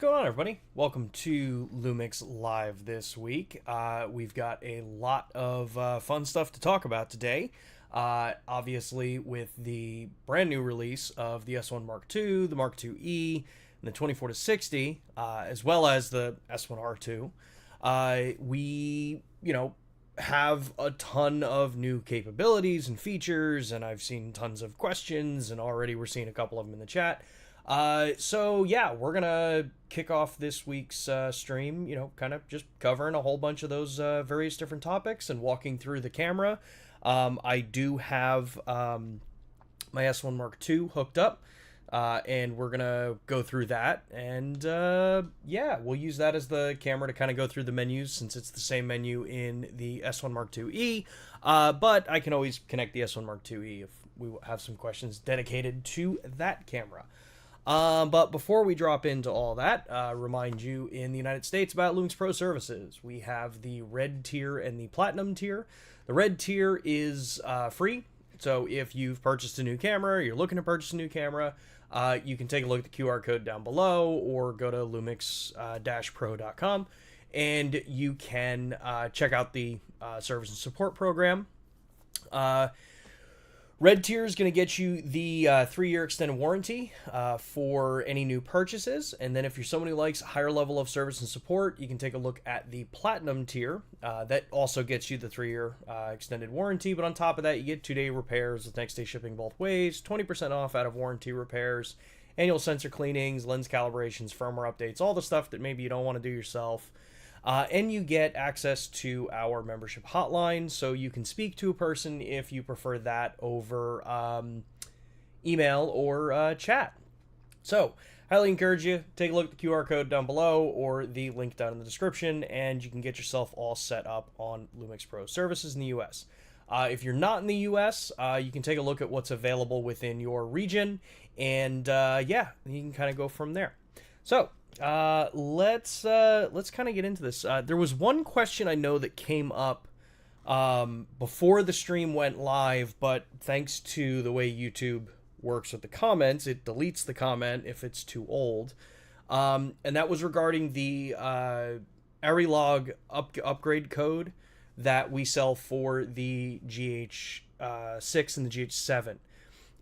going on, everybody? Welcome to LUMIX Live this week. We've got a lot of fun stuff to talk about today. Obviously, with the brand new release of the S1 Mark II, the Mark IIe, and the 24-60, as well as the S1R2, we, have a ton of new capabilities and features, and I've seen tons of questions, and already we're seeing a couple of them in the chat. So yeah, we're gonna kick off this week's stream, kind of just covering a whole bunch of those various different topics and walking through the camera. I do have my S1 Mark II hooked up, and we're gonna go through that, and yeah, we'll use that as the camera to kind of go through the menus, since it's the same menu in the S1 Mark IIe, but I can always connect the S1 Mark IIe if we have some questions dedicated to that camera. But before we drop into all that, remind you in the United States about LUMIX Pro services. We have the red tier and the platinum tier. The red tier is free, so if you've purchased a new camera, you're looking to purchase a new camera, you can take a look at the QR code down below or go to lumix-pro.com, and you can check out the service and support program. Red tier is going to get you the 3-year extended warranty for any new purchases. And then if you're someone who likes a higher level of service and support, you can take a look at the platinum tier. That also gets you the 3-year extended warranty. But on top of that, you get 2-day repairs with next day shipping both ways, 20% off out of warranty repairs, annual sensor cleanings, lens calibrations, firmware updates, all the stuff that maybe you don't want to do yourself. And you get access to our membership hotline, so you can speak to a person if you prefer that over email or chat. So, highly encourage you, take a look at the QR code down below or the link down in the description, and you can get yourself all set up on LUMIX Pro services in the US. If you're not in the US, you can take a look at what's available within your region, and yeah, you can kind of go from there. So, let's kind of get into this. There was one question I know that came up before the stream went live, but thanks to the way YouTube works with the comments, it deletes the comment if it's too old. And that was regarding the Arilog upgrade code that we sell for the GH6 and the GH7.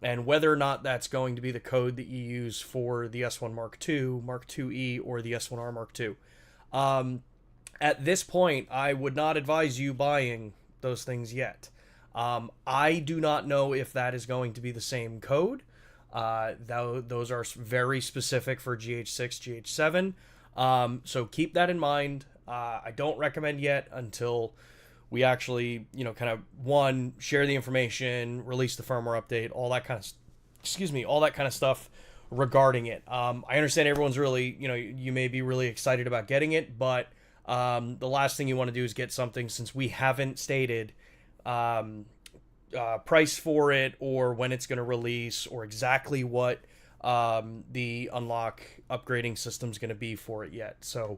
And whether or not that's going to be the code that you use for the S1 Mark II, Mark IIe, or the S1R Mark II. At this point, I would not advise you buying those things yet. I do not know if that is going to be the same code. Those are very specific for GH6, GH7. So keep that in mind. I don't recommend yet until we actually, kind of, one, share the information, release the firmware update, all that kind of, all that kind of stuff regarding it. I understand everyone's really, you may be really excited about getting it, but the last thing you want to do is get something, since we haven't stated price for it or when it's going to release or exactly what the unlock upgrading system is going to be for it yet. So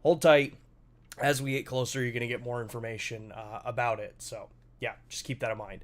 hold tight. As we get closer, you're going to get more information about it. So, yeah, just keep that in mind.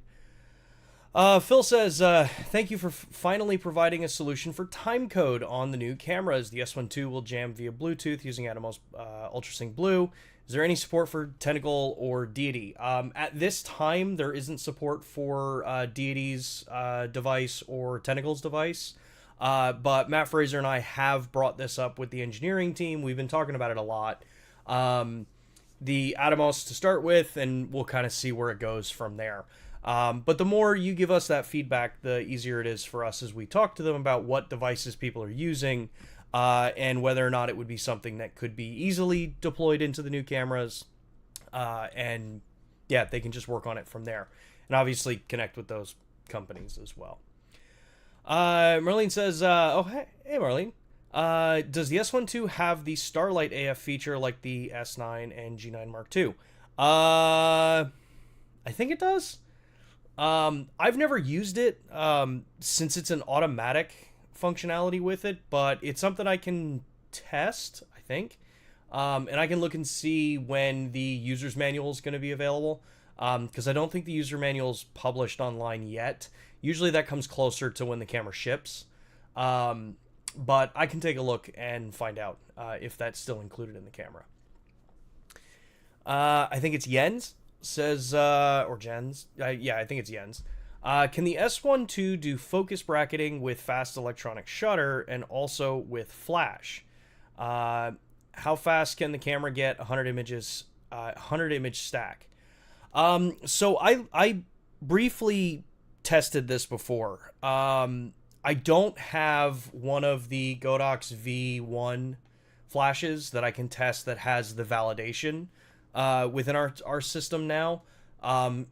Phil says, thank you for finally providing a solution for timecode on the new cameras. The S1II will jam via Bluetooth using Atomos UltraSync Blue. Is there any support for Tentacle or Deity? At this time, there isn't support for Deity's device or Tentacle's device. But Matt Fraser and I have brought this up with the engineering team. We've been talking about it a lot. The Atomos to start with, and we'll kind of see where it goes from there. But the more you give us that feedback, the easier it is for us as we talk to them about what devices people are using, and whether or not it would be something that could be easily deployed into the new cameras. And yeah, they can just work on it from there, and obviously connect with those companies as well. Marlene says, oh, hey Marlene. Does the S1II have the Starlight AF feature like the S9 and G9 Mark II? I think it does. I've never used it since it's an automatic functionality with it, but it's something I can test, I think. And I can look and see when the user's manual is going to be available, because I don't think the user manual is published online yet. Usually that comes closer to when the camera ships. but I can take a look and find out if that's still included in the camera. I think it's Jens says, or Jens. Yeah, I think it's Jens. Can the S1II do focus bracketing with fast electronic shutter and also with flash? How fast can the camera get 100 images, 100 image stack? So I briefly tested this before. I don't have one of the Godox V1 flashes that I can test that has the validation within our system now.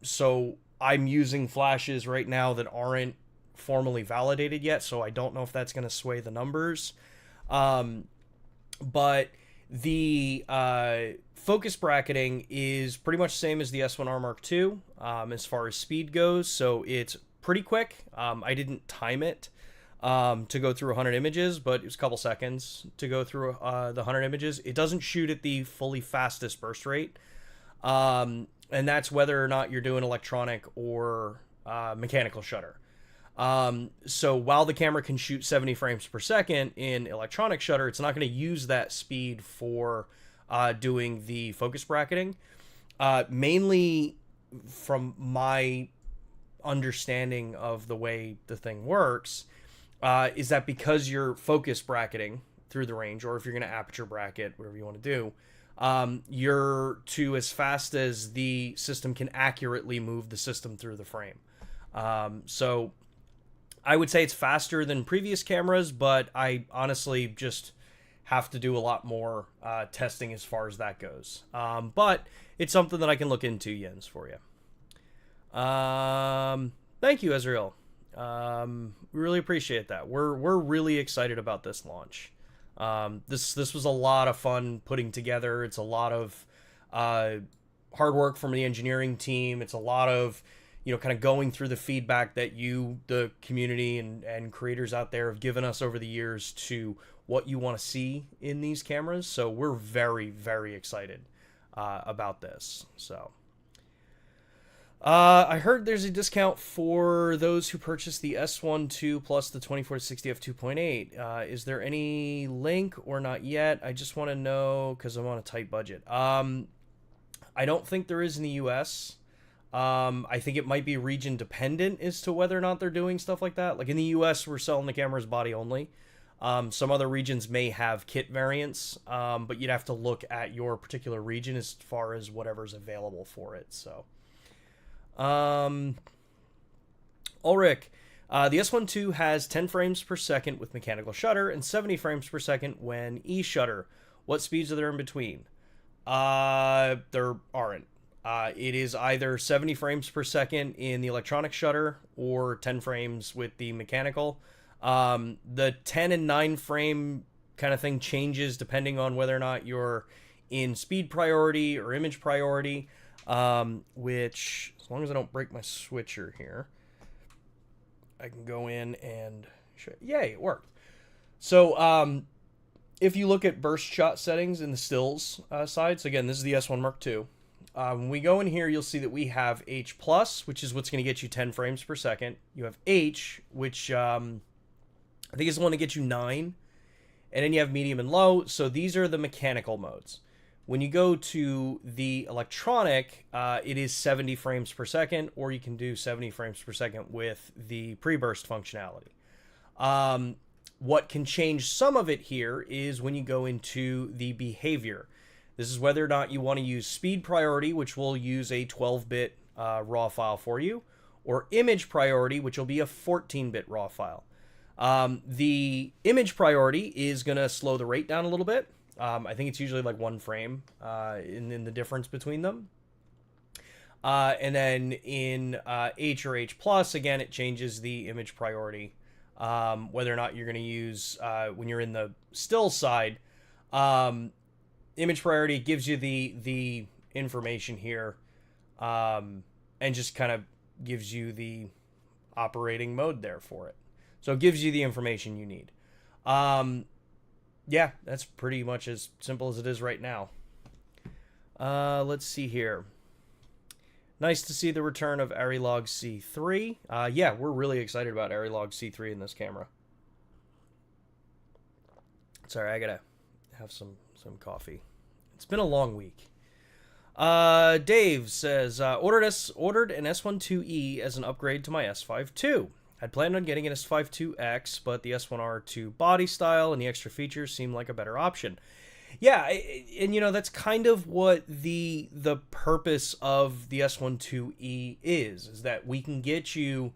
So I'm using flashes right now that aren't formally validated yet, so I don't know if that's going to sway the numbers. But the focus bracketing is pretty much the same as the S1R Mark II as far as speed goes, so it's pretty quick. I didn't time it to go through 100 images, but it was a couple seconds to go through the 100 images. It doesn't shoot at the fully fastest burst rate, and that's whether or not you're doing electronic or mechanical shutter. So while the camera can shoot 70 frames per second in electronic shutter, it's not going to use that speed for doing the focus bracketing. Mainly from my understanding of the way the thing works, is that because you're focus bracketing through the range, or if you're going to aperture bracket, whatever you want to do, you're to as fast as the system can accurately move the system through the frame. So I would say it's faster than previous cameras, but I honestly just have to do a lot more testing as far as that goes. But it's something that I can look into, Jens, for you. Thank you, Ezreal. We really appreciate that. We're really excited about this launch. This was a lot of fun putting together. It's a lot of hard work from the engineering team. It's a lot of kind of going through the feedback that you, the community and creators out there have given us over the years to what you want to see in these cameras. So we're very, very excited about this. So I heard there's a discount for those who purchase the S1II plus the 24-60 f2.8. Is there any link or not yet? I just want to know because I'm on a tight budget. I don't think there is in the US. I think it might be region dependent as to whether or not they're doing stuff like that. Like in the US, we're selling the cameras body only. Some other regions may have kit variants, but you'd have to look at your particular region as far as whatever's available for it. So, Ulrich, the S1II has 10 frames per second with mechanical shutter and 70 frames per second when e-shutter. What speeds are there in between? There aren't. It is either 70 frames per second in the electronic shutter or 10 frames with the mechanical. The 10 and 9 frame kind of thing changes depending on whether or not you're in speed priority or image priority, which, as long as I don't break my switcher here, I can go in and show. Yay, it worked. So, if you look at burst shot settings in the stills side, so again, this is the S1 Mark II. When we go in here, you'll see that we have H+, which is what's going to get you 10 frames per second. You have H, which I think is the one that gets you 9. And then you have medium and low. So these are the mechanical modes. When you go to the electronic, it is 70 frames per second, or you can do 70 frames per second with the pre-burst functionality. What can change some of it here is when you go into the behavior. This is whether or not you want to use speed priority, which will use a 12-bit RAW file for you, or image priority, which will be a 14-bit RAW file. The image priority is going to slow the rate down a little bit. I think it's usually like 1 frame in the difference between them. And then in H or H+, again, it changes the image priority, whether or not you're going to use, when you're in the still side, image priority gives you the information here, and just kind of gives you the operating mode there for it. So it gives you the information you need. Yeah, that's pretty much as simple as it is right now. Let's see here. Nice to see the return of Arilog C3. Yeah, we're really excited about Arilog C3 in this camera. Sorry, I gotta have some coffee. It's been a long week. Dave says, ordered an S1II as an upgrade to my S1II. I'd planned on getting an S1II X, but the S1R2 body style and the extra features seem like a better option. Yeah, and you know, that's kind of what the purpose of the S1II is that we can get you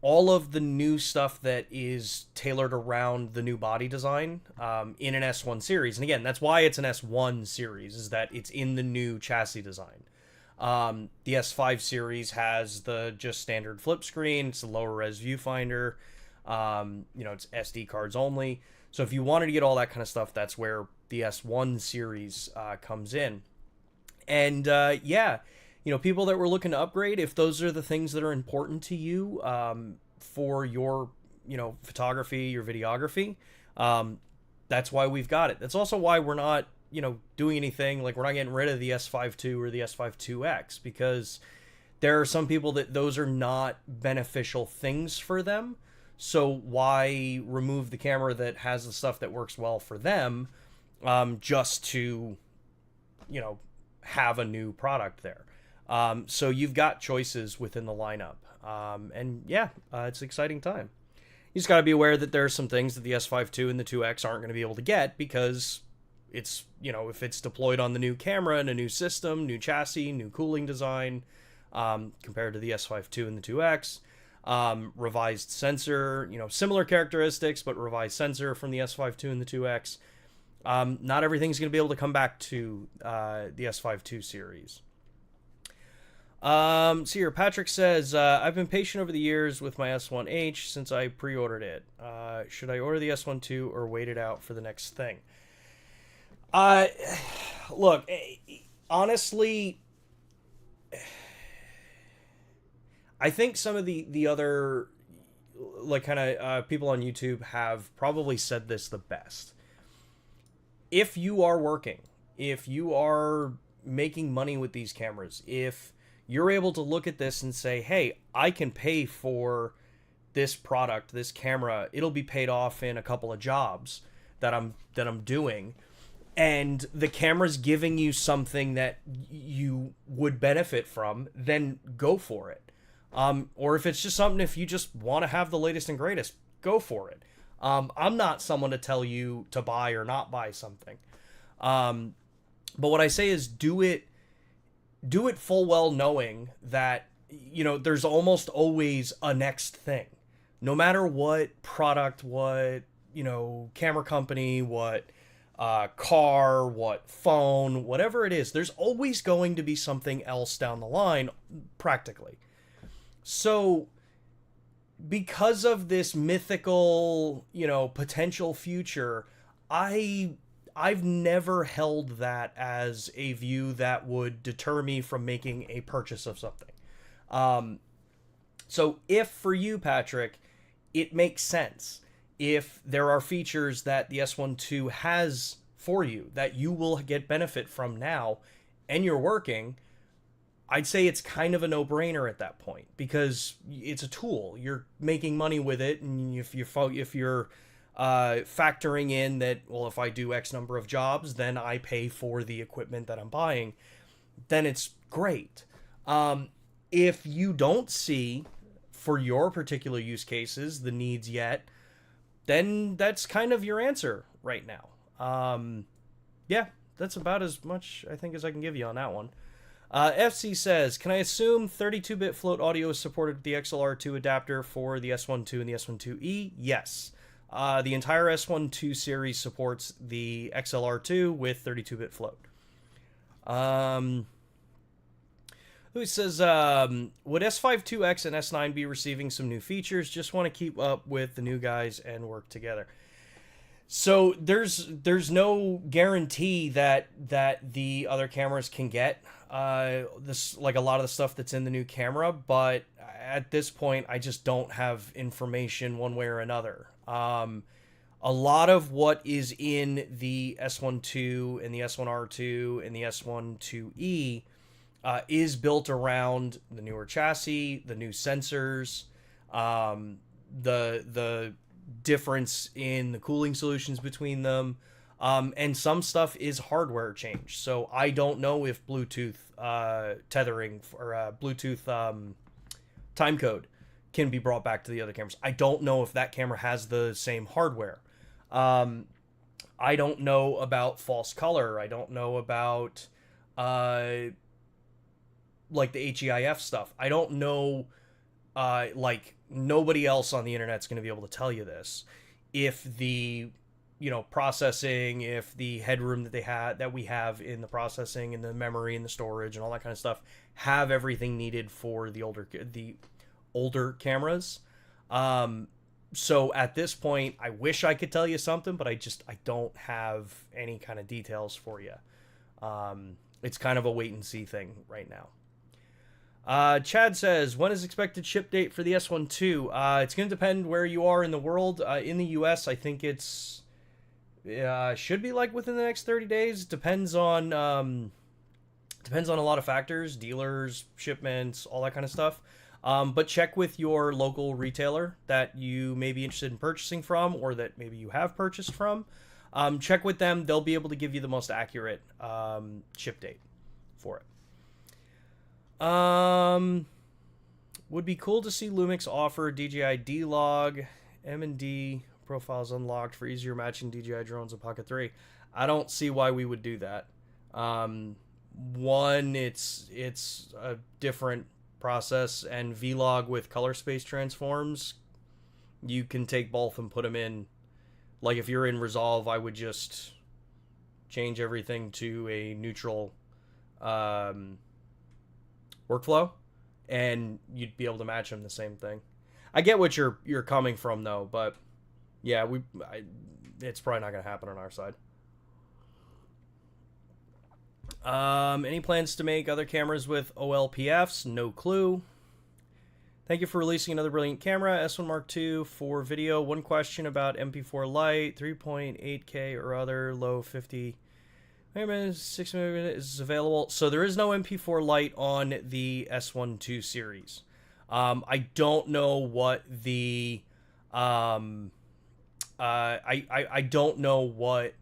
all of the new stuff that is tailored around the new body design in an S1 series. And again, that's why it's an S1 series, is that it's in the new chassis design. The S5 series has the just standard flip screen. It's a lower res viewfinder. You know, it's SD cards only. So if you wanted to get all that kind of stuff, that's where the S1 series comes in. And yeah, you know, people that were looking to upgrade, if those are the things that are important to you for your, you know, photography, your videography, that's why we've got it. That's also why we're not, you know, doing anything, like we're not getting rid of the S1II or the S1IIX, because there are some people that those are not beneficial things for them. So why remove the camera that has the stuff that works well for them just to, you know, have a new product there. So you've got choices within the lineup. And yeah, it's an exciting time. You just got to be aware that there are some things that the S1II and the 2X aren't going to be able to get, because it's, you know, if it's deployed on the new camera and a new system, new chassis, new cooling design, compared to the S1II and the 2X, revised sensor, you know, similar characteristics, but revised sensor from the S1II and the 2X. Not everything's going to be able to come back to the S1II series. So here, Patrick says, I've been patient over the years with my S1H since I pre-ordered it. Should I order the S1II or wait it out for the next thing? Look, honestly, I think some of the other, like, kind of people on YouTube have probably said this the best. If you are working, if you are making money with these cameras, if you're able to look at this and say, hey, I can pay for this product, this camera, it'll be paid off in a couple of jobs that I'm doing, and the camera's giving you something that you would benefit from, then go for it. Or if it's just something, if you just want to have the latest and greatest, go for it. I'm not someone to tell you to buy or not buy something. But what I say is do it full well knowing that, you know, there's almost always a next thing. No matter what product, what, you know, camera company, what car, what phone, whatever it is, there's always going to be something else down the line, practically. So because of this mythical, you know, potential future, I've never held that as a view that would deter me from making a purchase of something. So if for you, Patrick, it makes sense, if there are features that the S1II has for you that you will get benefit from now, and you're working, I'd say it's kind of a no-brainer at that point, because it's a tool. You're making money with it, and if you're factoring in that, well, if I do X number of jobs, then I pay for the equipment that I'm buying, then it's great. If you don't see, for your particular use cases, the needs yet, then that's kind of your answer right now. Yeah, that's about as much, I think, as I can give you on that one. FC says, can I assume 32-bit float audio is supported with the XLR2 adapter for the S1II and the S1IIE? Yes. The entire S1II series supports the XLR2 with 32-bit float. Who says, would S1II X and S9 be receiving some new features? Just want to keep up with the new guys and work together. So there's no guarantee that the other cameras can get this, like a lot of the stuff that's in the new camera, but at this point I just don't have information one way or another. A lot of what is in the S1II and the S1R2 and the S1IIE is built around the newer chassis, the new sensors, the difference in the cooling solutions between them. And some stuff is hardware change. So I don't know if Bluetooth tethering or Bluetooth time code can be brought back to the other cameras. I don't know if that camera has the same hardware. I don't know about false color. I don't know about like the HEIF stuff. I don't know, like nobody else on the internet's going to be able to tell you this. If the, processing, if the headroom that we have in the processing and the memory and the storage and all that kind of stuff have everything needed for the older cameras. So at this point, I wish I could tell you something, but I don't have any kind of details for you. It's kind of a wait and see thing right now. Chad says, when is expected ship date for the S1II? It's going to depend where you are in the world. In the US, I think it's should be like within the next 30 days. Depends on a lot of factors, dealers, shipments, all that kind of stuff. But check with your local retailer that you may be interested in purchasing from, or that maybe you have purchased from. Check with them. They'll be able to give you the most accurate ship date for it. Would be cool to see LUMIX offer DJI D-Log M&D profiles unlocked for easier matching DJI drones with Pocket 3. I don't see why we would do that. One, it's a different process, and Vlog with color space transforms, you can take both and put them in. Like if you're in Resolve, I would just change everything to a neutral workflow, and you'd be able to match them the same thing. I get what you're coming from though, but yeah, it's probably not going to happen on our side. Any plans to make other cameras with OLPFs? No clue. Thank you for releasing another brilliant camera, S1 Mark II for video. One question about MP4 Lite, 3.8K or other, low 50. Wait a minute, 6 minutes is available. So there is no MP4 Lite on the S1II series. I don't know what the I don't know what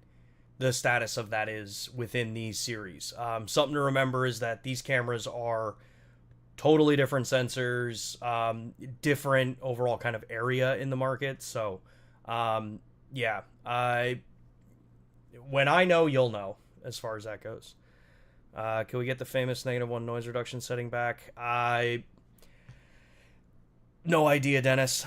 the status of that is within these series. Something to remember is that these cameras are totally different sensors, different overall kind of area in the market. So, yeah, when I know, you'll know as far as that goes. Can we get the famous -1 noise reduction setting back? No idea, Dennis.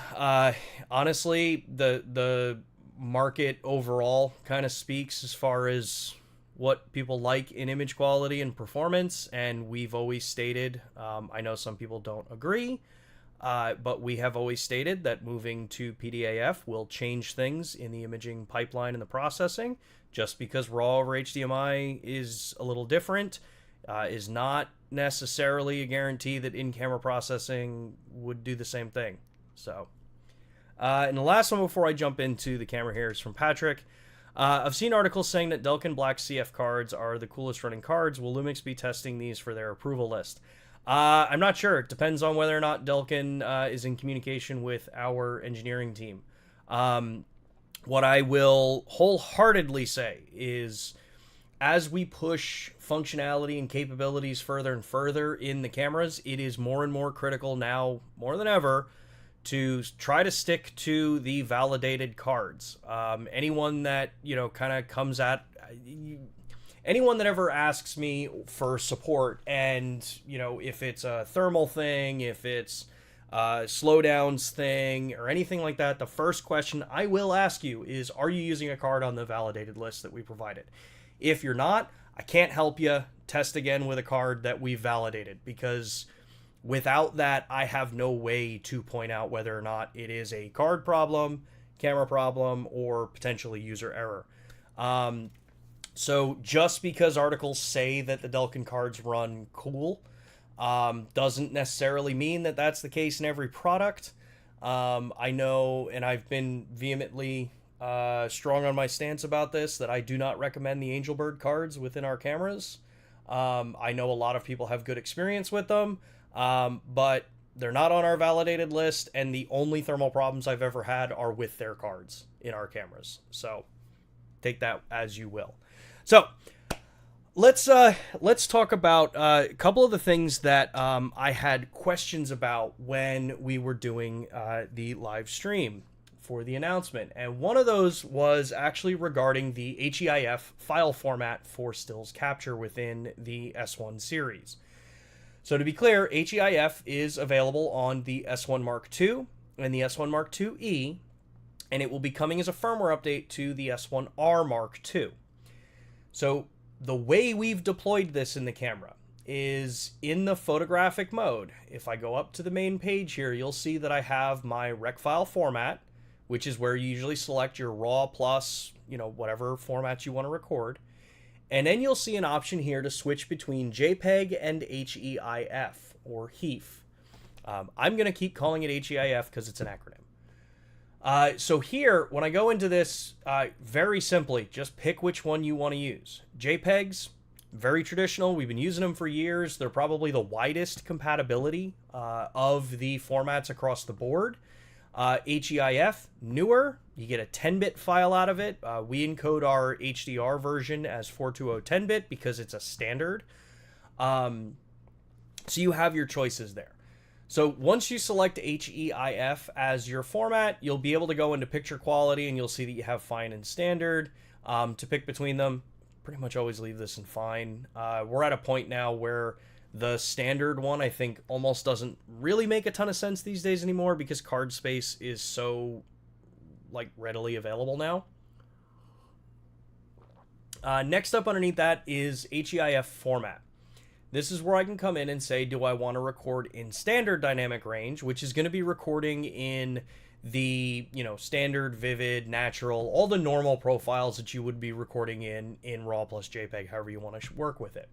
Honestly, the market overall kind of speaks as far as what people like in image quality and performance, and we've always stated, I know some people don't agree, but we have always stated that moving to PDAF will change things in the imaging pipeline and the processing. Just because RAW over HDMI is a little different is not necessarily a guarantee that in-camera processing would do the same thing. So, and the last one before I jump into the camera here is from Patrick. I've seen articles saying that Delkin Black CF cards are the coolest running cards. Will Lumix be testing these for their approval list? I'm not sure. It depends on whether or not Delkin is in communication with our engineering team. What I will wholeheartedly say is, as we push functionality and capabilities further and further in the cameras, it is more and more critical now, more than ever, to try to stick to the validated cards. Anyone that, kind of comes at... anyone that ever asks me for support, and, if it's a thermal thing, if it's slowdowns thing, or anything like that, the first question I will ask you is, are you using a card on the validated list that we provided? If you're not, I can't help you. Test again with a card that we've validated, because without that, I have no way to point out whether or not it is a card problem, camera problem, or potentially user error. So just because articles say that the Delkin cards run cool, doesn't necessarily mean that that's the case in every product. I know, and I've been vehemently strong on my stance about this, that I do not recommend the Angelbird cards within our cameras. I know a lot of people have good experience with them, but They're not on our validated list, and the only thermal problems I've ever had are with their cards in our cameras. So take that as you will. So let's talk about a couple of the things that I had questions about when we were doing the live stream for the announcement. And one of those was actually regarding the HEIF file format for stills capture within the S1 series. So to be clear, HEIF is available on the S1 Mark II and the S1 Mark IIe, and it will be coming as a firmware update to the S1R Mark II. So the way we've deployed this in the camera is in the photographic mode. If I go up to the main page here, you'll see that I have my rec file format, which is where you usually select your RAW plus, whatever formats you want to record. And then you'll see an option here to switch between JPEG and HEIF, or HEIF. I'm going to keep calling it HEIF because it's an acronym. So here, when I go into this, very simply, just pick which one you want to use. JPEGs, very traditional. We've been using them for years. They're probably the widest compatibility of the formats across the board. HEIF, newer. You get a 10-bit file out of it. We encode our HDR version as 420 10-bit because it's a standard. So you have your choices there. So once you select HEIF as your format, you'll be able to go into picture quality and you'll see that you have fine and standard to pick between them. Pretty much always leave this in fine. We're at a point now where the standard one, I think, almost doesn't really make a ton of sense these days anymore because card space is so, readily available now. Next up underneath that is HEIF format. This is where I can come in and say, do I want to record in standard dynamic range, which is going to be recording in the, standard, vivid, natural, all the normal profiles that you would be recording in RAW plus JPEG, however you want to work with it.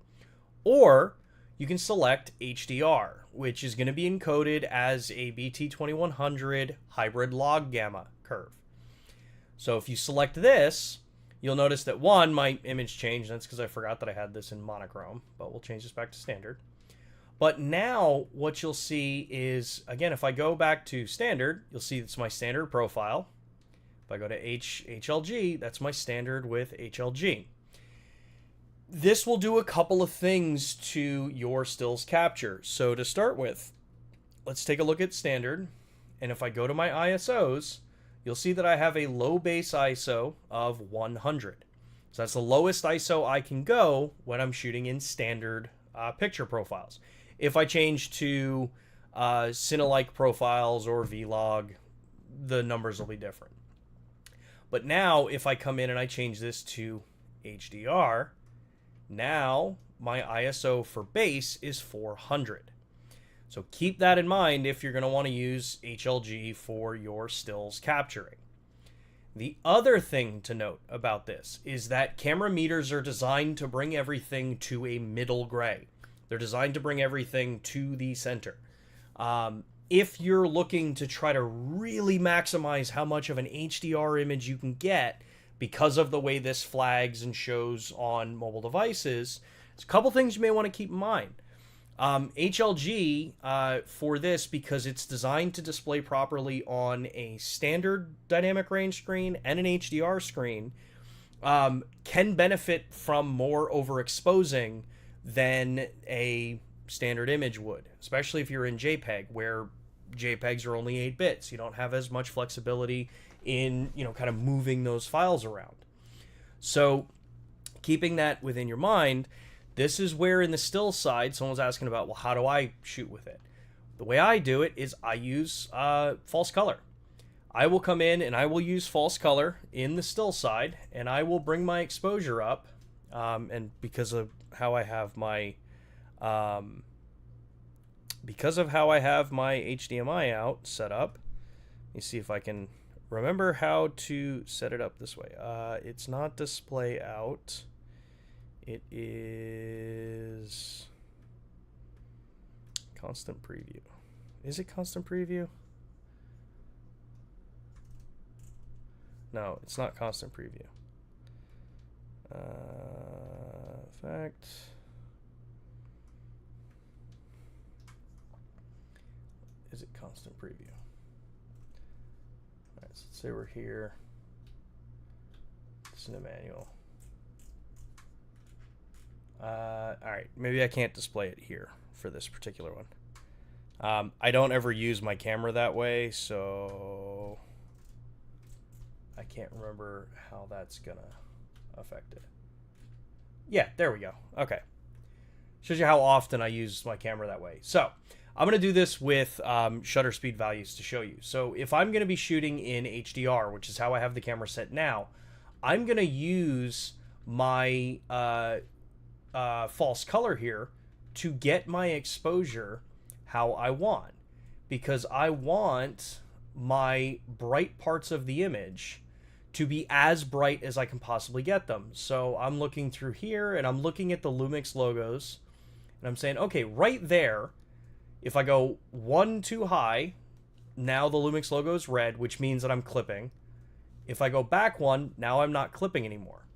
Or you can select HDR, which is going to be encoded as a BT2100 hybrid log gamma curve. So if you select this, you'll notice that one, my image changed. That's because I forgot that I had this in monochrome, but we'll change this back to standard. But now what you'll see is, again, if I go back to standard, you'll see it's my standard profile. If I go to HLG, that's my standard with HLG. This will do a couple of things to your stills capture. So to start with, let's take a look at standard. And if I go to my ISOs, you'll see that I have a low base ISO of 100. So that's the lowest ISO I can go when I'm shooting in standard picture profiles. If I change to Cine-like profiles or Vlog, the numbers will be different. But now if I come in and I change this to HDR, now my ISO for base is 400. So keep that in mind if you're going to want to use HLG for your stills capturing. The other thing to note about this is that camera meters are designed to bring everything to a middle gray. They're designed to bring everything to the center. If you're looking to try to really maximize how much of an HDR image you can get because of the way this flags and shows on mobile devices, there's a couple things you may want to keep in mind. HLG for this, because it's designed to display properly on a standard dynamic range screen and an HDR screen, can benefit from more overexposing than a standard image would, especially if you're in JPEG, where JPEGs are only 8 bits. You don't have as much flexibility in, kind of moving those files around. So keeping that within your mind, this is where in the still side, someone's asking about, well, how do I shoot with it? The way I do it is I use false color. I will come in and I will use false color in the still side, and I will bring my exposure up. And because of how I have my HDMI out set up, let me see if I can remember how to set it up this way. It's not display out. It is constant preview. Is it constant preview? No, it's not constant preview. is it constant preview? All right, so let's say we're here. It's in the manual. All right, maybe I can't display it here for this particular one. I don't ever use my camera that way, so I can't remember how that's gonna affect it. Yeah, there we go. Okay. Shows you how often I use my camera that way. So I'm going to do this with shutter speed values to show you. So if I'm going to be shooting in HDR, which is how I have the camera set now, I'm going to use my false color here to get my exposure how I want. Because I want my bright parts of the image to be as bright as I can possibly get them. So I'm looking through here and I'm looking at the LUMIX logos and I'm saying, okay, right there, if I go one too high, now the LUMIX logo is red, which means that I'm clipping. If I go back one, now I'm not clipping anymore.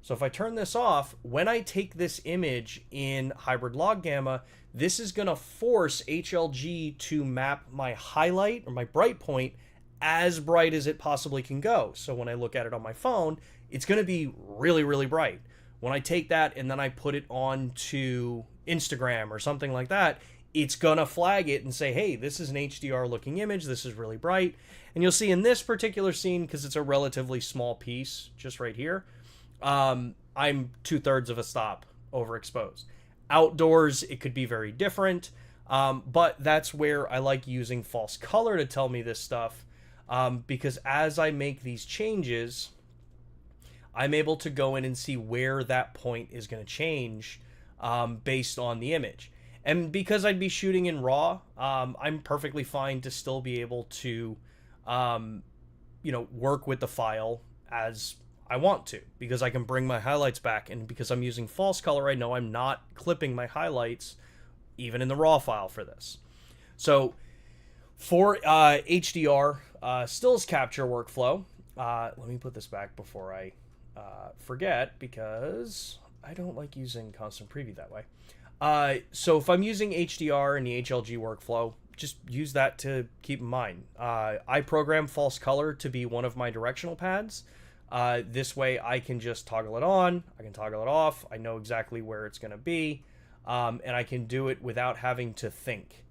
So if I turn this off, when I take this image in hybrid log gamma, this is going to force HLG to map my highlight or my bright point as bright as it possibly can go. So when I look at it on my phone, it's going to be really, really bright. When I take that and then I put it onto Instagram or something like that, it's going to flag it and say, hey, this is an HDR looking image. This is really bright. And you'll see in this particular scene, because it's a relatively small piece just right here, I'm 2/3 of a stop overexposed. Outdoors, it could be very different, but that's where I like using false color to tell me this stuff, because as I make these changes, I'm able to go in and see where that point is going to change based on the image. And because I'd be shooting in RAW, I'm perfectly fine to still be able to, work with the file as I want to, because I can bring my highlights back, and because I'm using false color, I know I'm not clipping my highlights even in the RAW file for this. So for HDR stills capture workflow, let me put this back before I forget, because I don't like using constant preview that way. So if I'm using HDR in the HLG workflow, just use that to keep in mind. I program false color to be one of my directional pads. This way I can just toggle it on, I can toggle it off, I know exactly where it's going to be, and I can do it without having to think,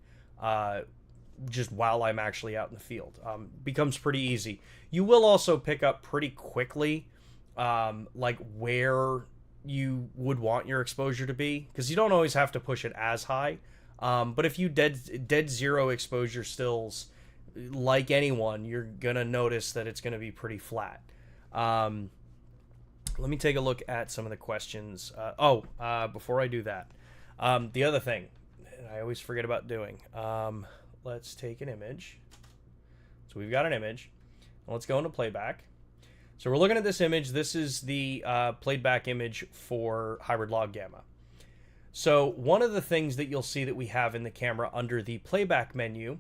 just while I'm actually out in the field. Becomes pretty easy. You will also pick up pretty quickly, like where you would want your exposure to be, because you don't always have to push it as high. But if you dead zero exposure stills, like anyone, you're going to notice that it's going to be pretty flat. Let me take a look at some of the questions. Before I do that, the other thing I always forget about doing, let's take an image. So we've got an image. Let's go into playback. So we're looking at this image. This is the played back image for hybrid log gamma. So one of the things that you'll see that we have in the camera under the playback menu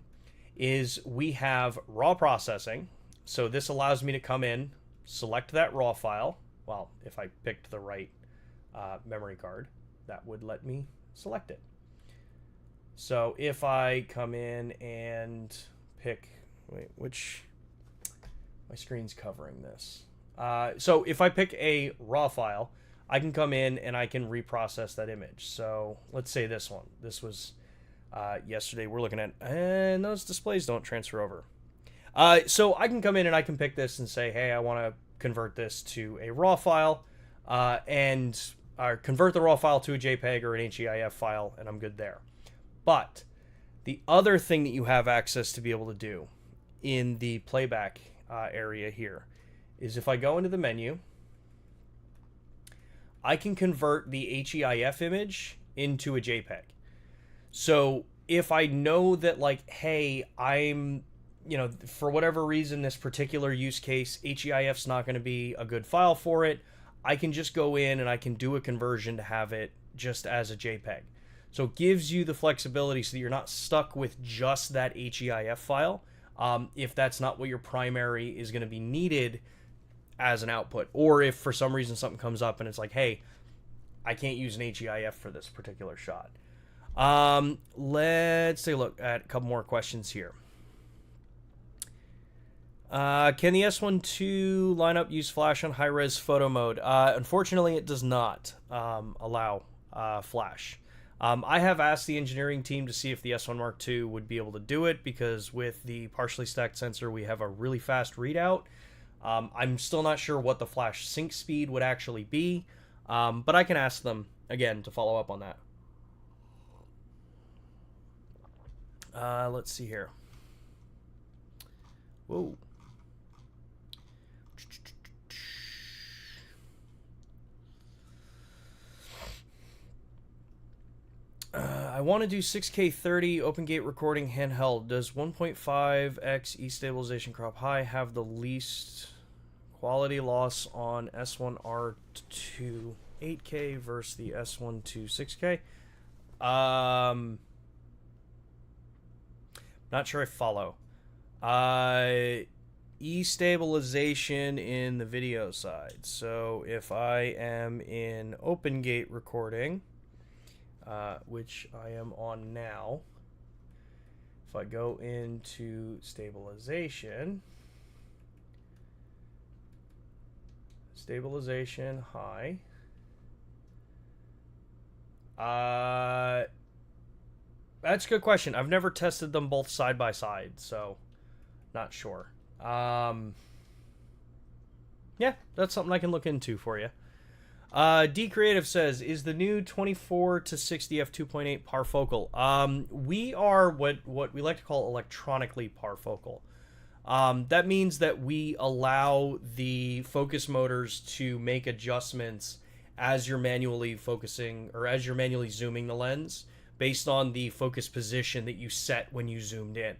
is we have raw processing. So this allows me to come in, select that raw file. Well, if I picked the right memory card, that would let me select it. So if I come in and pick, my screen's covering this. So if I pick a raw file, I can come in and I can reprocess that image. So let's say this one. This was yesterday we're looking at, and those displays don't transfer over. So I can come in and I can pick this and say, hey, I want to convert this to a raw file, and convert the raw file to a JPEG or an HEIF file, and I'm good there. But the other thing that you have access to be able to do in the playback area here is if I go into the menu, I can convert the HEIF image into a JPEG. So if I know that, like, hey, I'm, for whatever reason, this particular use case, HEIF's not going to be a good file for it, I can just go in and I can do a conversion to have it just as a JPEG. So it gives you the flexibility so that you're not stuck with just that HEIF file, if that's not what your primary is going to be needed as an output. Or if for some reason something comes up and it's like, hey, I can't use an HEIF for this particular shot. Let's take a look at a couple more questions here. Can the S1II lineup use flash on high-res photo mode? Unfortunately, it does not allow flash. I have asked the engineering team to see if the S1 Mark II would be able to do it, because with the partially stacked sensor, we have a really fast readout. I'm still not sure what the flash sync speed would actually be, but I can ask them, again, to follow up on that. Let's see here. Whoa. I want to do 6K 30 open gate recording handheld. Does 1.5x E-stabilization crop high have the least quality loss on S1R2 8K versus the S1II 6K? Not sure I follow. E-stabilization in the video side. So if I am in open gate recording, which I am on now, if I go into stabilization high, that's a good question. I've never tested them both side by side, so not sure. Yeah, that's something I can look into for you. D Creative says, is the new 24 to 60 f2.8 parfocal? We are what we like to call electronically parfocal. That means that we allow the focus motors to make adjustments as you're manually focusing, or as you're manually zooming the lens, based on the focus position that you set when you zoomed in.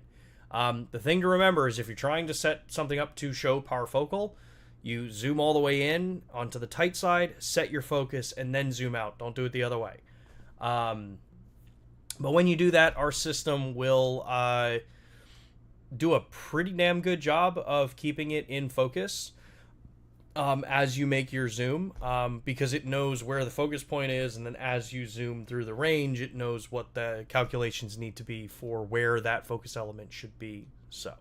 The thing to remember is, if you're trying to set something up to show parfocal, you zoom all the way in onto the tight side, set your focus, and then zoom out. Don't do it the other way. But when you do that, our system will do a pretty damn good job of keeping it in focus as you make your zoom, because it knows where the focus point is, and then as you zoom through the range, it knows what the calculations need to be for where that focus element should be. So,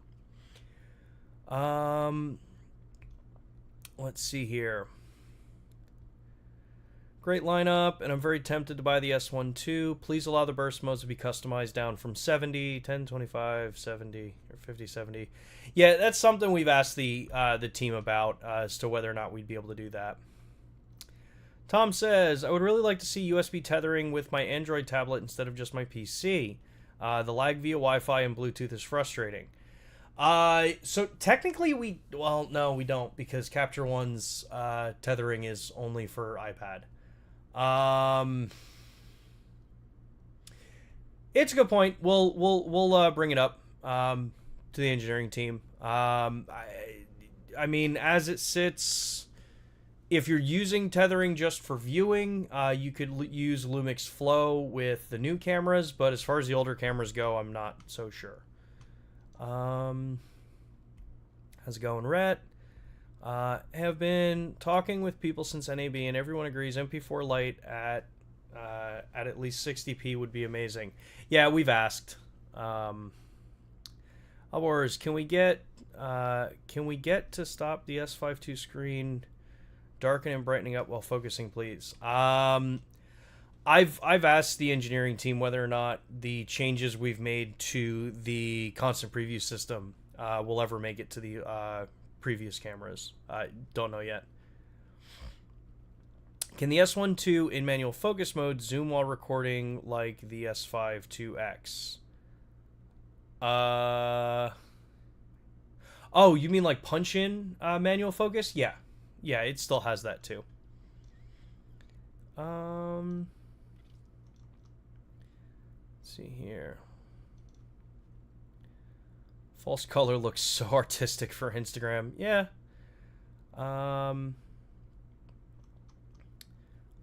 let's see here. Great lineup, and I'm very tempted to buy the S1II. Please allow the burst modes to be customized down from 70, 10, 25, 70, or 50, 70. Yeah, that's something we've asked the team about, as to whether or not we'd be able to do that. Tom says, I would really like to see USB tethering with my Android tablet instead of just my PC. The lag via Wi-Fi and Bluetooth is frustrating. So technically no, we don't, because Capture One's tethering is only for iPad. It's a good point. We'll bring it up to the engineering team. I mean, as it sits, if you're using tethering just for viewing, you could use LUMIX Flow with the new cameras, but as far as the older cameras go, I'm not so sure. How's it going, Rhett? Have been talking with people since NAB, and everyone agrees MP4 Lite at least 60p would be amazing. Yeah, we've asked. Albors, can we get to stop the S1II screen darkening and brightening up while focusing, please? I've asked the engineering team whether or not the changes we've made to the constant preview system will ever make it to the previous cameras. I don't know yet. Can the S1II in manual focus mode zoom while recording like the S5IIX? Oh, you mean like punch in manual focus? Yeah, it still has that too. Let's see here. False color looks so artistic for Instagram. Yeah.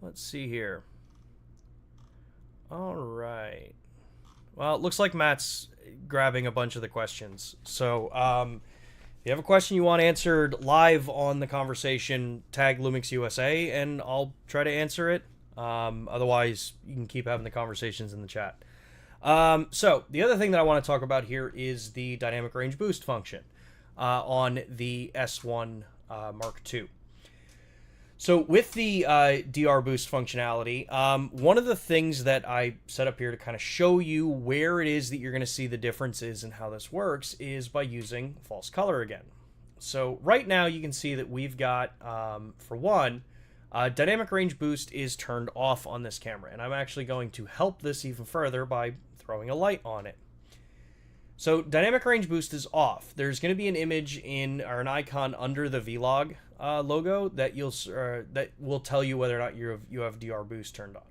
Let's see here. All right. Well, it looks like Matt's grabbing a bunch of the questions. So, if you have a question you want answered live on the conversation, tag LUMIX USA, and I'll try to answer it. Otherwise, you can keep having the conversations in the chat. So the other thing that I want to talk about here is the dynamic range boost function. on the S1 Mark II. So with the DR boost functionality, one of the things that I set up here to kind of show you where it is that you're going to see the differences in how this works is by using false color again. So right now you can see that we've got, for one, dynamic range boost is turned off on this camera, and I'm actually going to help this even further by throwing a light on it. So dynamic range boost is off. There's going to be an image in, or an icon under the Vlog logo that that will tell you whether or not you have DR boost turned on.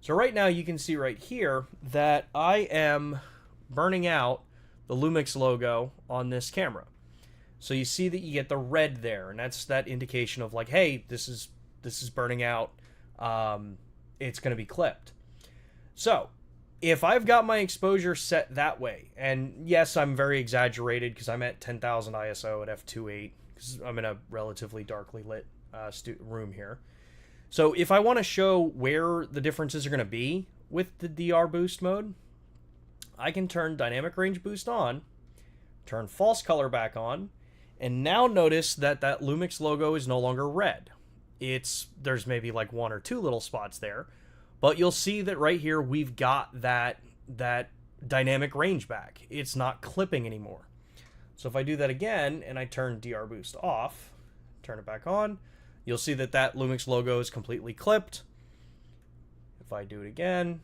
So right now you can see right here that I am burning out the LUMIX logo on this camera. So you see that you get the red there, and that's that indication of like, hey, this is burning out. It's going to be clipped. So if I've got my exposure set that way, and yes, I'm very exaggerated because I'm at 10,000 ISO at f2.8 because I'm in a relatively darkly lit room here. So if I want to show where the differences are going to be with the DR boost mode, I can turn dynamic range boost on, turn false color back on, and now notice that that LUMIX logo is no longer red. There's maybe like one or two little spots there, but you'll see that right here we've got that dynamic range back. It's not clipping anymore. So if I do that again and I turn DR boost off, turn it back on, you'll see that that LUMIX logo is completely clipped. If I do it again,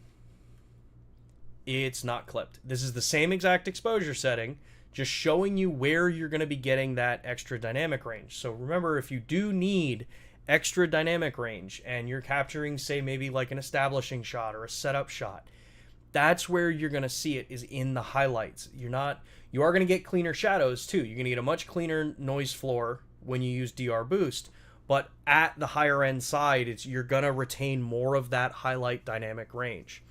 it's not clipped. This is the same exact exposure setting, just showing you where you're going to be getting that extra dynamic range. So remember, if you do need extra dynamic range and you're capturing, say, maybe like an establishing shot or a setup shot, that's where you're going to see it, is in the highlights. You are going to get cleaner shadows too. You're going to get a much cleaner noise floor when you use DR boost, but at the higher end side, you're going to retain more of that highlight dynamic range.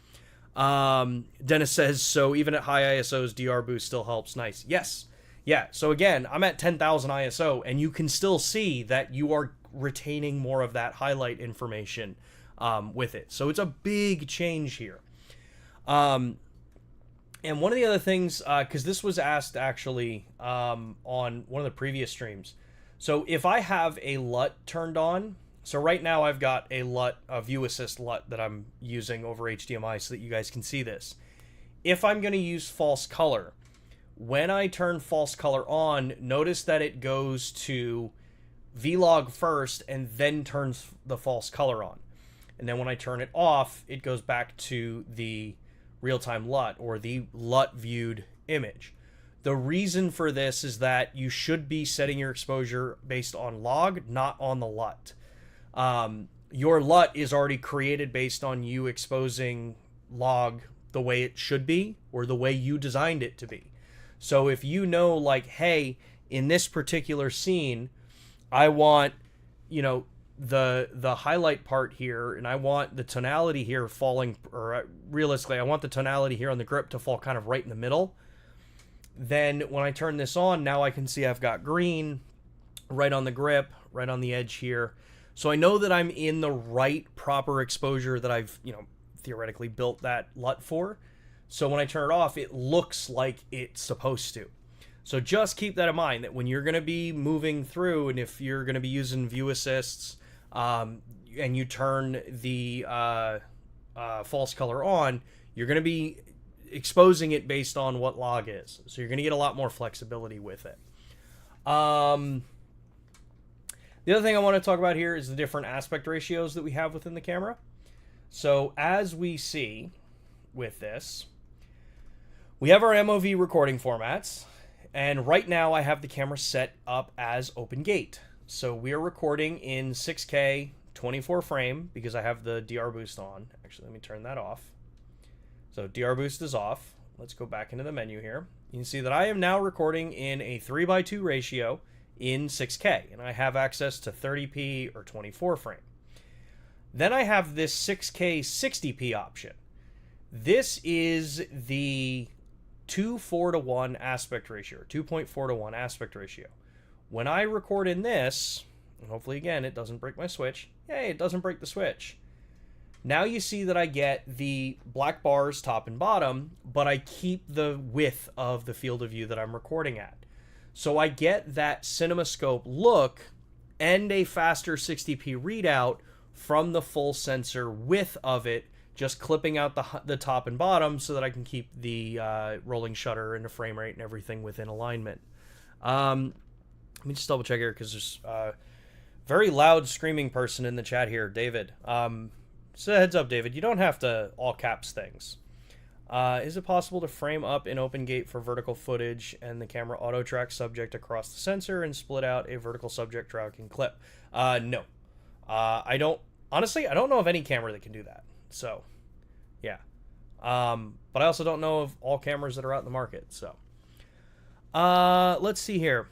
Dennis says, so even at high ISOs, DR boost still helps. Nice. Yes. Yeah. So again, I'm at 10,000 ISO and you can still see that you are retaining more of that highlight information with it. So it's a big change here. And one of the other things, because this was asked actually on one of the previous streams. So if I have a LUT turned on, so right now I've got a LUT, a view assist LUT that I'm using over HDMI so that you guys can see this. If I'm going to use false color, when I turn false color on, notice that it goes to Vlog first and then turns the false color on. And then when I turn it off, it goes back to the real-time LUT, or the LUT viewed image. The reason for this is that you should be setting your exposure based on log, not on the LUT. Your LUT is already created based on you exposing log the way it should be, or the way you designed it to be. So if you know, like, hey, in this particular scene, I want, the highlight part here, and I want the tonality here falling, or realistically, I want the tonality here on the grip to fall kind of right in the middle. Then when I turn this on, now I can see I've got green right on the grip, right on the edge here. So I know that I'm in the right proper exposure that I've, theoretically built that LUT for. So when I turn it off, it looks like it's supposed to. So just keep that in mind, that when you're going to be moving through, and if you're going to be using view assists, and you turn the false color on, you're going to be exposing it based on what log is. So you're going to get a lot more flexibility with it. The other thing I want to talk about here is the different aspect ratios that we have within the camera. So as we see with this, we have our MOV recording formats. And right now I have the camera set up as open gate. So we are recording in 6K 24 frame because I have the DR boost on. Actually, let me turn that off. So DR boost is off. Let's go back into the menu here. You can see that I am now recording in a 3:2 ratio in 6K, and I have access to 30p or 24 frame. Then I have this 6K 60p option. This is the 2:4:1 aspect ratio, or 2.4:1 aspect ratio. When I record in this, and hopefully again it doesn't break my switch. Yay, it doesn't break the switch. Now you see that I get the black bars top and bottom, but I keep the width of the field of view that I'm recording at. So I get that CinemaScope look and a faster 60p readout from the full sensor width of it, just clipping out the top and bottom so that I can keep the rolling shutter and the frame rate and everything within alignment. Let me just double check here because there's a very loud screaming person in the chat here, David. So heads up, David, you don't have to all caps things. Is it possible to frame up in OpenGate for vertical footage and the camera auto track subject across the sensor and split out a vertical subject tracking clip? No. I don't know of any camera that can do that. So, yeah. But I also don't know of all cameras that are out in the market. So, let's see here.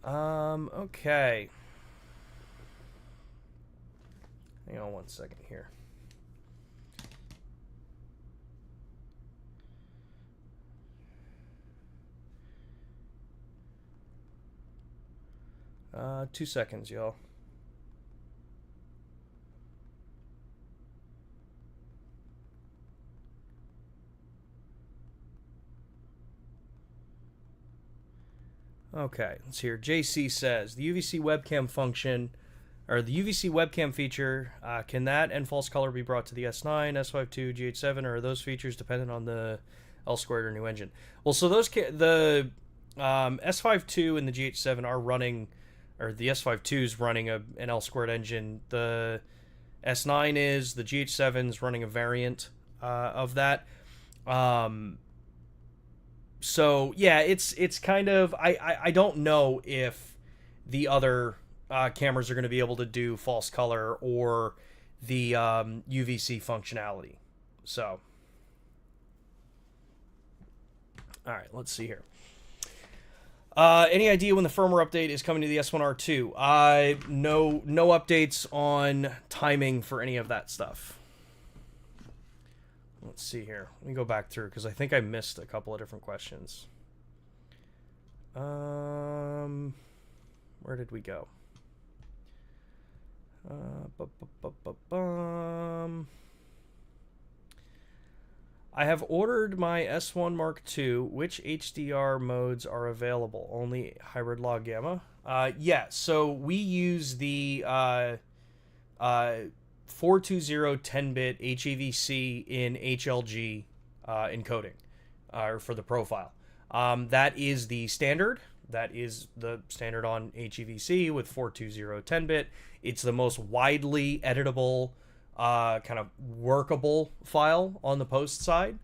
Okay. Hang on one second here. Two seconds, y'all. Okay, let's hear. JC says the UVC webcam function, or the UVC webcam feature, can that and false color be brought to the S9, S1II, GH7, or are those features dependent on the L2 or new engine? Well, so those the S1II and the GH7 are running, or the S1II is running an L2 engine. The S9 is, the GH7 is running a variant of that. So yeah, it's kind of, I don't know if the other cameras are going to be able to do false color or the UVC functionality. So, all right, let's see here. Any idea when the firmware update is coming to the S1R2? No updates on timing for any of that stuff. Let's see here. Let me go back through because I think I missed a couple of different questions. Where did we go? I have ordered my S1 Mark II. Which HDR modes are available? Only hybrid log gamma? Yeah, so we use the 420 10-bit HEVC in HLG encoding for the profile. That is the standard. That is the standard on HEVC with 420 10-bit. It's the most widely editable, kind of workable file on the post side.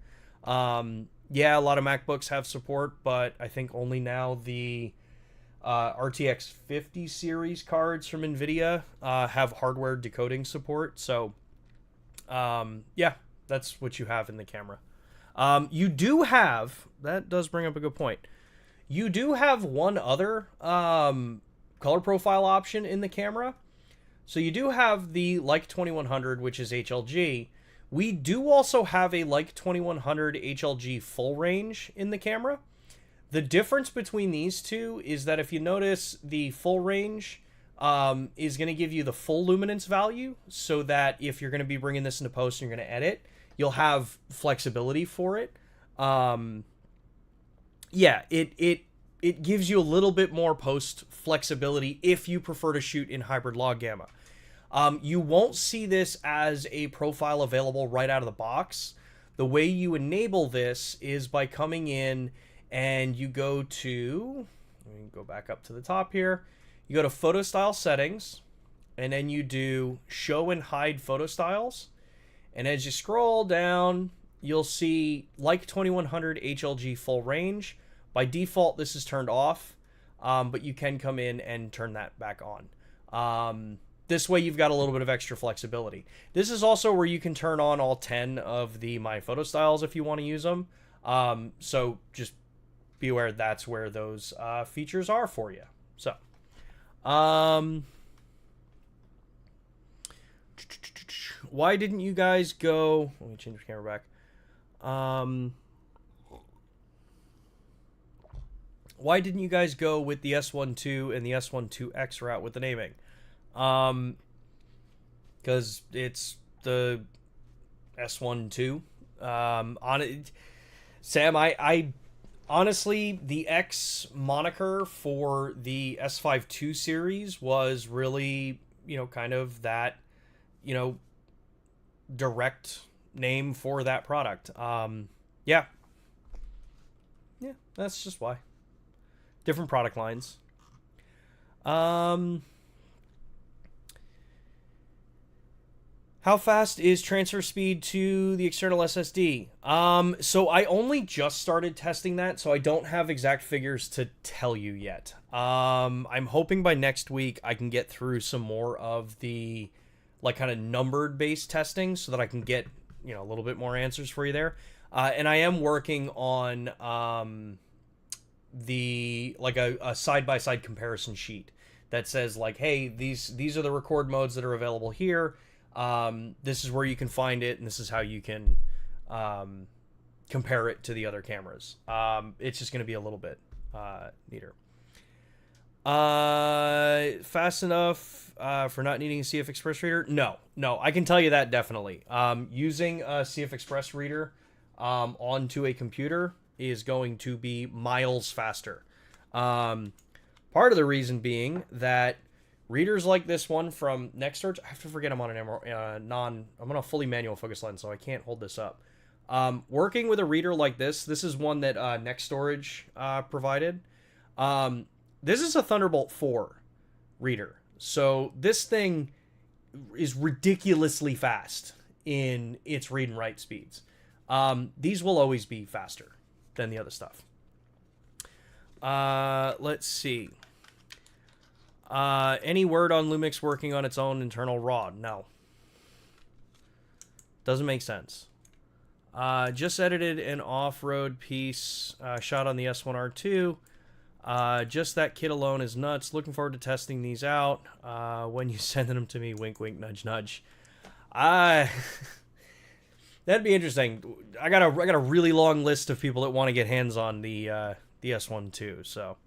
Yeah, a lot of MacBooks have support, but I think only now the RTX 50 series cards from NVIDIA have hardware decoding support. So, yeah, that's what you have in the camera. You do have, that does bring up a good point. You do have one other color profile option in the camera. So you do have the Leica 2100, which is HLG. We do also have a Leica 2100 HLG full range in the camera. The difference between these two is that if you notice, the full range is going to give you the full luminance value, so that if you're going to be bringing this into post and you're going to edit, you'll have flexibility for it. Yeah, it gives you a little bit more post flexibility if you prefer to shoot in hybrid log gamma. You won't see this as a profile available right out of the box. The way you enable this is by coming in and you go to, let me go back up to the top here. You go to photo style settings, and then you do show and hide photo styles. And as you scroll down, you'll see Leica 2100 HLG full range. By default, this is turned off, but you can come in and turn that back on. This way you've got a little bit of extra flexibility. This is also where you can turn on all 10 of the My Photo Styles if you want to use them. So just be aware that's where those features are for you. So, why didn't you guys go... Let me change the camera back. Why didn't you guys go with the S1II and the S1IIX route with the naming? Because it's the S1II. On it, Sam, I Honestly, the X moniker for the S5II series was really, kind of that, you know, direct name for that product. Yeah, yeah, that's just why. Different product lines. Um, How fast is transfer speed to the external SSD? So I only just started testing that, so I don't have exact figures to tell you yet. I'm hoping by next week I can get through some more of the like kind of numbered based testing so that I can get, a little bit more answers for you there. And I am working on the like a side by side comparison sheet that says like, hey, these are the record modes that are available here. This is where you can find it, and this is how you can compare it to the other cameras. It's just going to be a little bit neater. Fast enough for not needing a CF Express reader? No, I can tell you that definitely. Using a CF Express reader onto a computer is going to be miles faster. Part of the reason being that readers like this one from NextStorage, I have to forget I'm on an I'm on a fully manual focus lens, so I can't hold this up. Working with a reader like this is one that NextStorage provided. This is a Thunderbolt 4 reader, so this thing is ridiculously fast in its read and write speeds. These will always be faster than the other stuff. Let's see. Any word on Lumix working on its own internal RAW? No. Doesn't make sense. Just edited an off-road piece shot on the S1R2. Just that kit alone is nuts. Looking forward to testing these out. When you send them to me, wink, wink, nudge, nudge. That'd be interesting. I got a really long list of people that want to get hands on the S1II. So,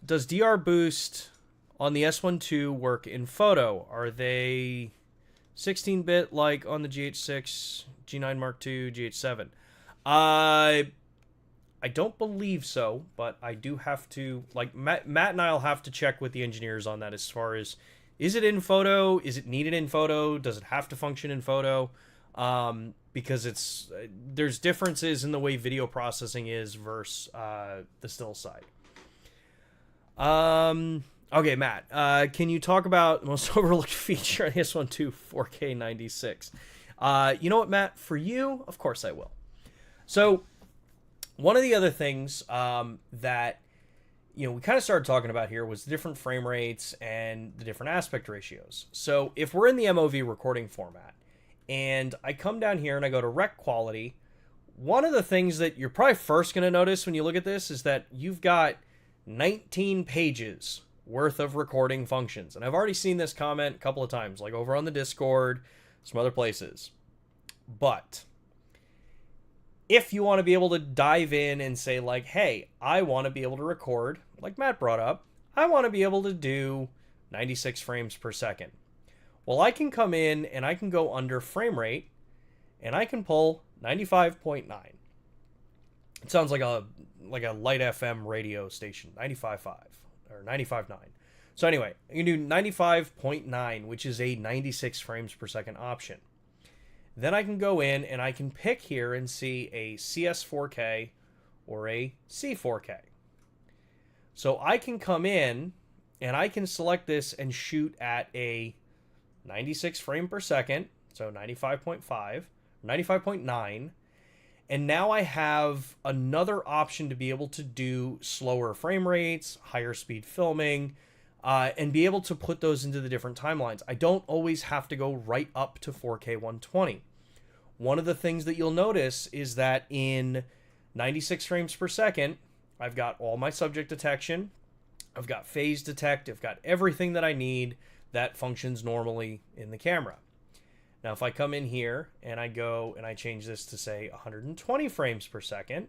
does DR boost on the S1II work in photo? Are they 16-bit like on the GH6, G9 Mark II, GH7? I don't believe so, but I do have to, like, Matt and I'll have to check with the engineers on that as far as, is it in photo? Is it needed in photo? Does it have to function in photo? Because there's differences in the way video processing is versus the still side. Okay, Matt, can you talk about the most overlooked feature on the S1II 4K 96? You know what, Matt? For you, of course I will. So, one of the other things that we kind of started talking about here was the different frame rates and the different aspect ratios. So if we're in the MOV recording format and I come down here and I go to rec quality, one of the things that you're probably first going to notice when you look at this is that you've got 19 pages worth of recording functions. And I've already seen this comment a couple of times, like over on the Discord, some other places. But if you want to be able to dive in and say like, hey, I want to be able to record, like Matt brought up, I want to be able to do 96 frames per second. Well, I can come in and I can go under frame rate and I can pull 95.9. It sounds like a light FM radio station, 95.5 or 95.9. So anyway, you can do 95.9, which is a 96 frames per second option. Then I can go in and I can pick here and see a CS4K or a C4K. So I can come in and I can select this and shoot at a 96 frame per second, so 95.5, 95.9, and now I have another option to be able to do slower frame rates, higher speed filming, and be able to put those into the different timelines. I don't always have to go right up to 4K 120. One of the things that you'll notice is that in 96 frames per second, I've got all my subject detection, I've got phase detect, I've got everything that I need that functions normally in the camera. Now, if I come in here and I go and I change this to say 120 frames per second,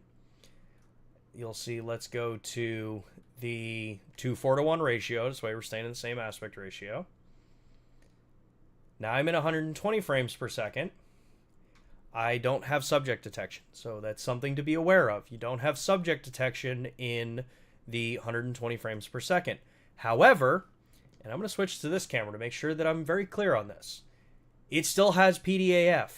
you'll see, let's go to the 2:4:1 ratio. This way we're staying in the same aspect ratio. Now I'm in 120 frames per second. I don't have subject detection. So that's something to be aware of. You don't have subject detection in the 120 frames per second. However, and I'm going to switch to this camera to make sure that I'm very clear on this, it still has PDAF.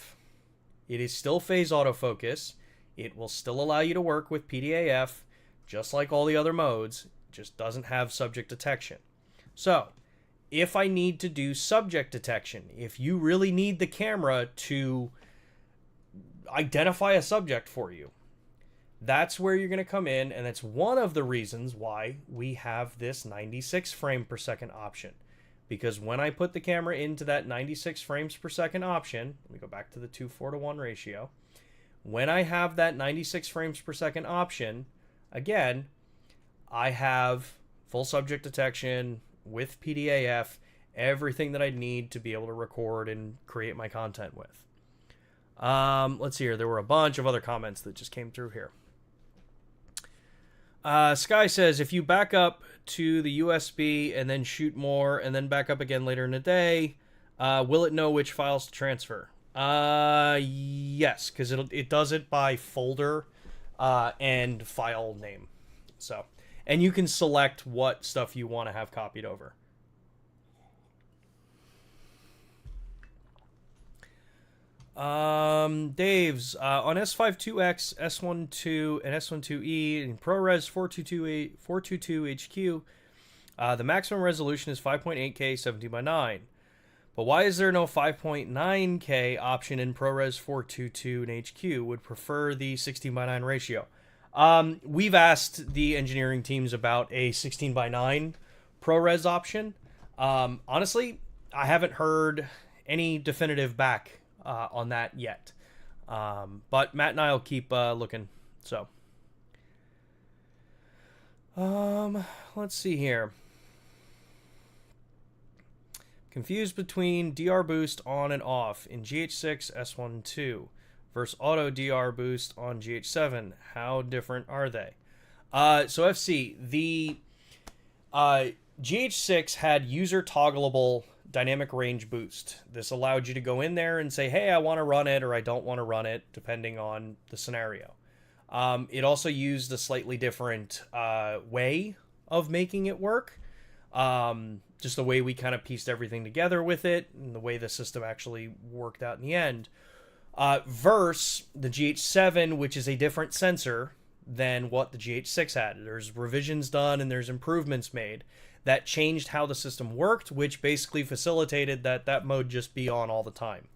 It is still phase autofocus. It will still allow you to work with PDAF, just like all the other modes. It just doesn't have subject detection. So, if I need to do subject detection, if you really need the camera to identify a subject for you, that's where you're going to come in, and that's one of the reasons why we have this 96 frame per second option. Because when I put the camera into that 96 frames per second option, let me go back to the 2:4:1 ratio. When I have that 96 frames per second option, again, I have full subject detection with PDAF, everything that I need to be able to record and create my content with. Let's see here. There were a bunch of other comments that just came through here. Sky says, if you back up to the USB and then shoot more and then back up again later in the day, will it know which files to transfer? Yes, because it does it by folder and file name. So, and you can select what stuff you want to have copied over. Dave's on S52X, S1II, and S1IIE in ProRes 422 HQ. The maximum resolution is 5.8K 17:9. But why is there no 5.9K option in ProRes 422 and HQ? Would prefer the 16:9 ratio. We've asked the engineering teams about a 16:9 ProRes option. Honestly, I haven't heard any definitive back on that yet. But Matt and I will keep looking. So, let's see here. Confused between DR boost on and off in GH6 S1II versus auto DR boost on GH7. How different are they? So FC, the GH6 had user toggleable dynamic range boost. This allowed you to go in there and say, hey, I want to run it or I don't want to run it, depending on the scenario. It also used a slightly different way of making it work. Just the way we kind of pieced everything together with it and the way the system actually worked out in the end. Versus the GH7, which is a different sensor than what the GH6 had. There's revisions done and there's improvements made that changed how the system worked, which basically facilitated that mode just be on all the time.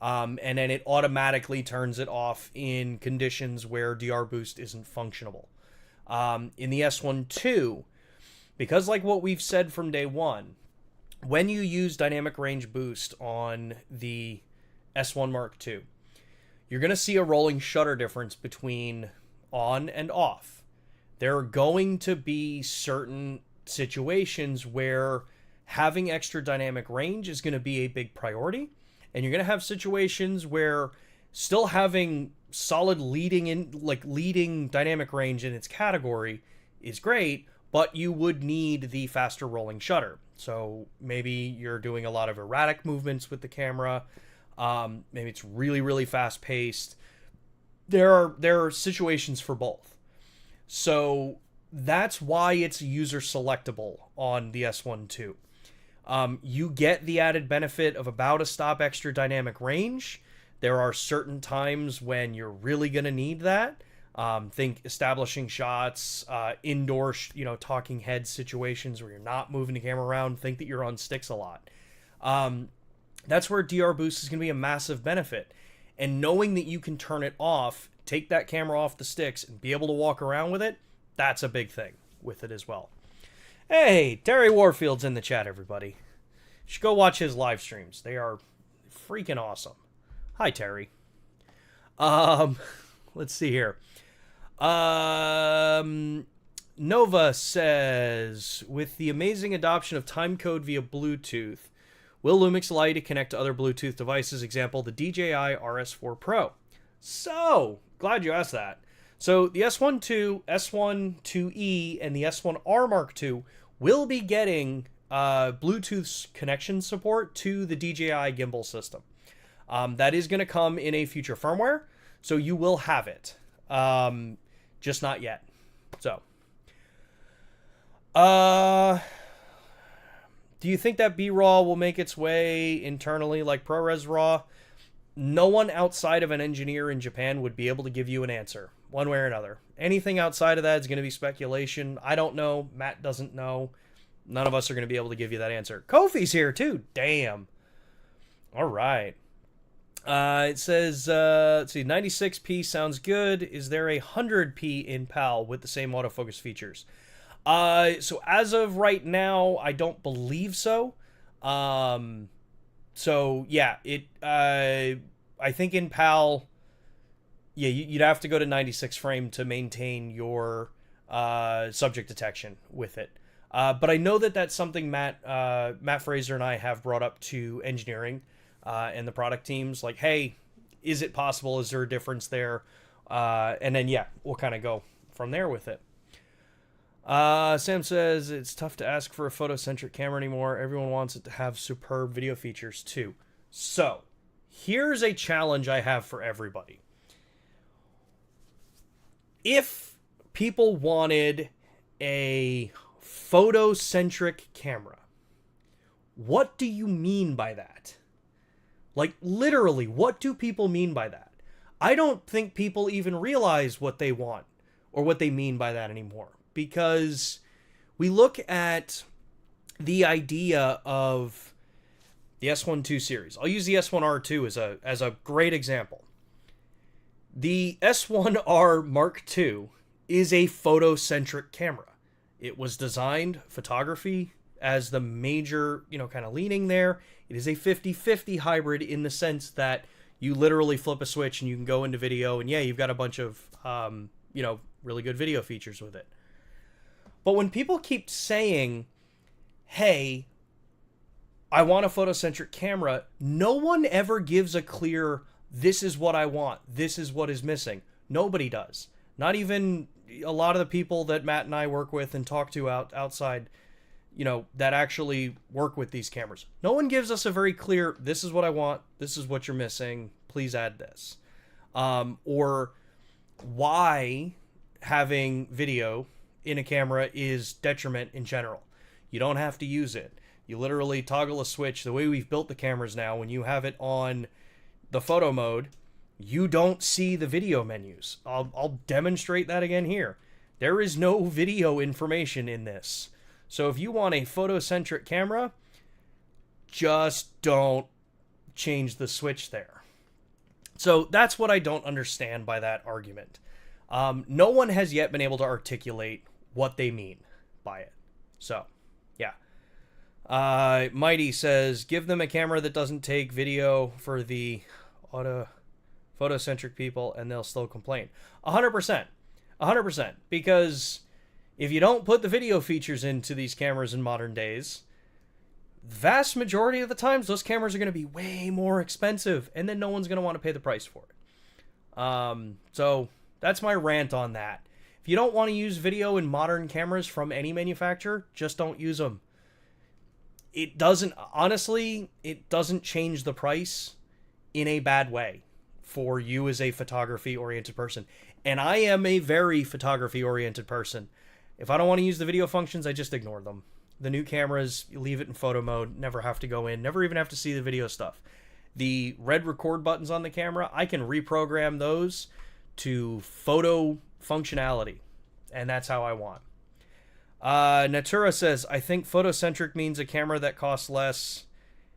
And then it automatically turns it off in conditions where DR boost isn't functionable. In the S1II, because like what we've said from day one, when you use dynamic range boost on the S1 Mark II, you're going to see a rolling shutter difference between on and off. There are going to be certain situations where having extra dynamic range is going to be a big priority, and you're going to have situations where still having solid leading dynamic range in its category is great, but you would need the faster rolling shutter. So maybe you're doing a lot of erratic movements with the camera. Maybe it's really, really fast paced. There are situations for both. So that's why it's user selectable on the S1II. You get the added benefit of about a stop extra dynamic range. There are certain times when you're really going to need that. Think establishing shots, indoor, talking head situations where you're not moving the camera around. Think that you're on sticks a lot. That's where DR boost is going to be a massive benefit. And knowing that you can turn it off, take that camera off the sticks, and be able to walk around with it, that's a big thing with it as well. Hey, Terry Warfield's in the chat, everybody. You should go watch his live streams. They are freaking awesome. Hi, Terry. Let's see here. Nova says, with the amazing adoption of timecode via Bluetooth, will LUMIX allow you to connect to other Bluetooth devices? Example, the DJI RS4 Pro. So, glad you asked that. So, the S1II, S1IIE, and the S1R Mark II will be getting Bluetooth connection support to the DJI gimbal system. That is going to come in a future firmware, so you will have it. Just not yet. So, do you think that B-RAW will make its way internally like ProRes RAW? No one outside of an engineer in Japan would be able to give you an answer, one way or another. Anything outside of that is going to be speculation. I don't know. Matt doesn't know. None of us are going to be able to give you that answer. Kofi's here, too. Damn. All right. It says, let's see, 96p sounds good. Is there a 100p in PAL with the same autofocus features? So as of right now, I don't believe so. So yeah, I think in PAL, yeah, you'd have to go to 96 frame to maintain your subject detection with it. But I know that that's something Matt Fraser and I have brought up to engineering and the product teams. Like, hey, is it possible? Is there a difference there? And then yeah, we'll kind of go from there with it. Sam says it's tough to ask for a photocentric camera anymore. Everyone wants it to have superb video features too. So here's a challenge I have for everybody. If people wanted a photocentric camera, what do you mean by that? Like, literally, what do people mean by that? I don't think people even realize what they want or what they mean by that anymore. Because we look at the idea of the S1II series. I'll use the S1R2 as a great example. The S1R Mark II is a photocentric camera. It was designed photography as the major, kind of leaning there. It is a 50-50 hybrid in the sense that you literally flip a switch and you can go into video, and yeah, you've got a bunch of, really good video features with it. But when people keep saying, hey, I want a photocentric camera, no one ever gives a clear, this is what I want, this is what is missing. Nobody does. Not even a lot of the people that Matt and I work with and talk to outside, that actually work with these cameras. No one gives us a very clear, this is what I want, this is what you're missing, please add this. Or why having video in a camera is detriment in general. You don't have to use it. You literally toggle a switch. The way we've built the cameras now, when you have it on the photo mode, you don't see the video menus. I'll demonstrate that again here. There is no video information in this. So if you want a photocentric camera, just don't change the switch there. So that's what I don't understand by that argument. No one has yet been able to articulate what they mean by it. So, yeah. Mighty says, give them a camera that doesn't take video for the photocentric people and they'll still complain. 100%. 100%. Because if you don't put the video features into these cameras in modern days, vast majority of the times those cameras are going to be way more expensive and then no one's going to want to pay the price for it. So that's my rant on that. If you don't want to use video in modern cameras from any manufacturer, just don't use them. It doesn't change the price in a bad way for you as a photography-oriented person. And I am a very photography-oriented person. If I don't want to use the video functions, I just ignore them. The new cameras, you leave it in photo mode, never have to go in, never even have to see the video stuff. The red record buttons on the camera, I can reprogram those to photo functionality, and that's how I want. Natura says, I think photocentric means a camera that costs less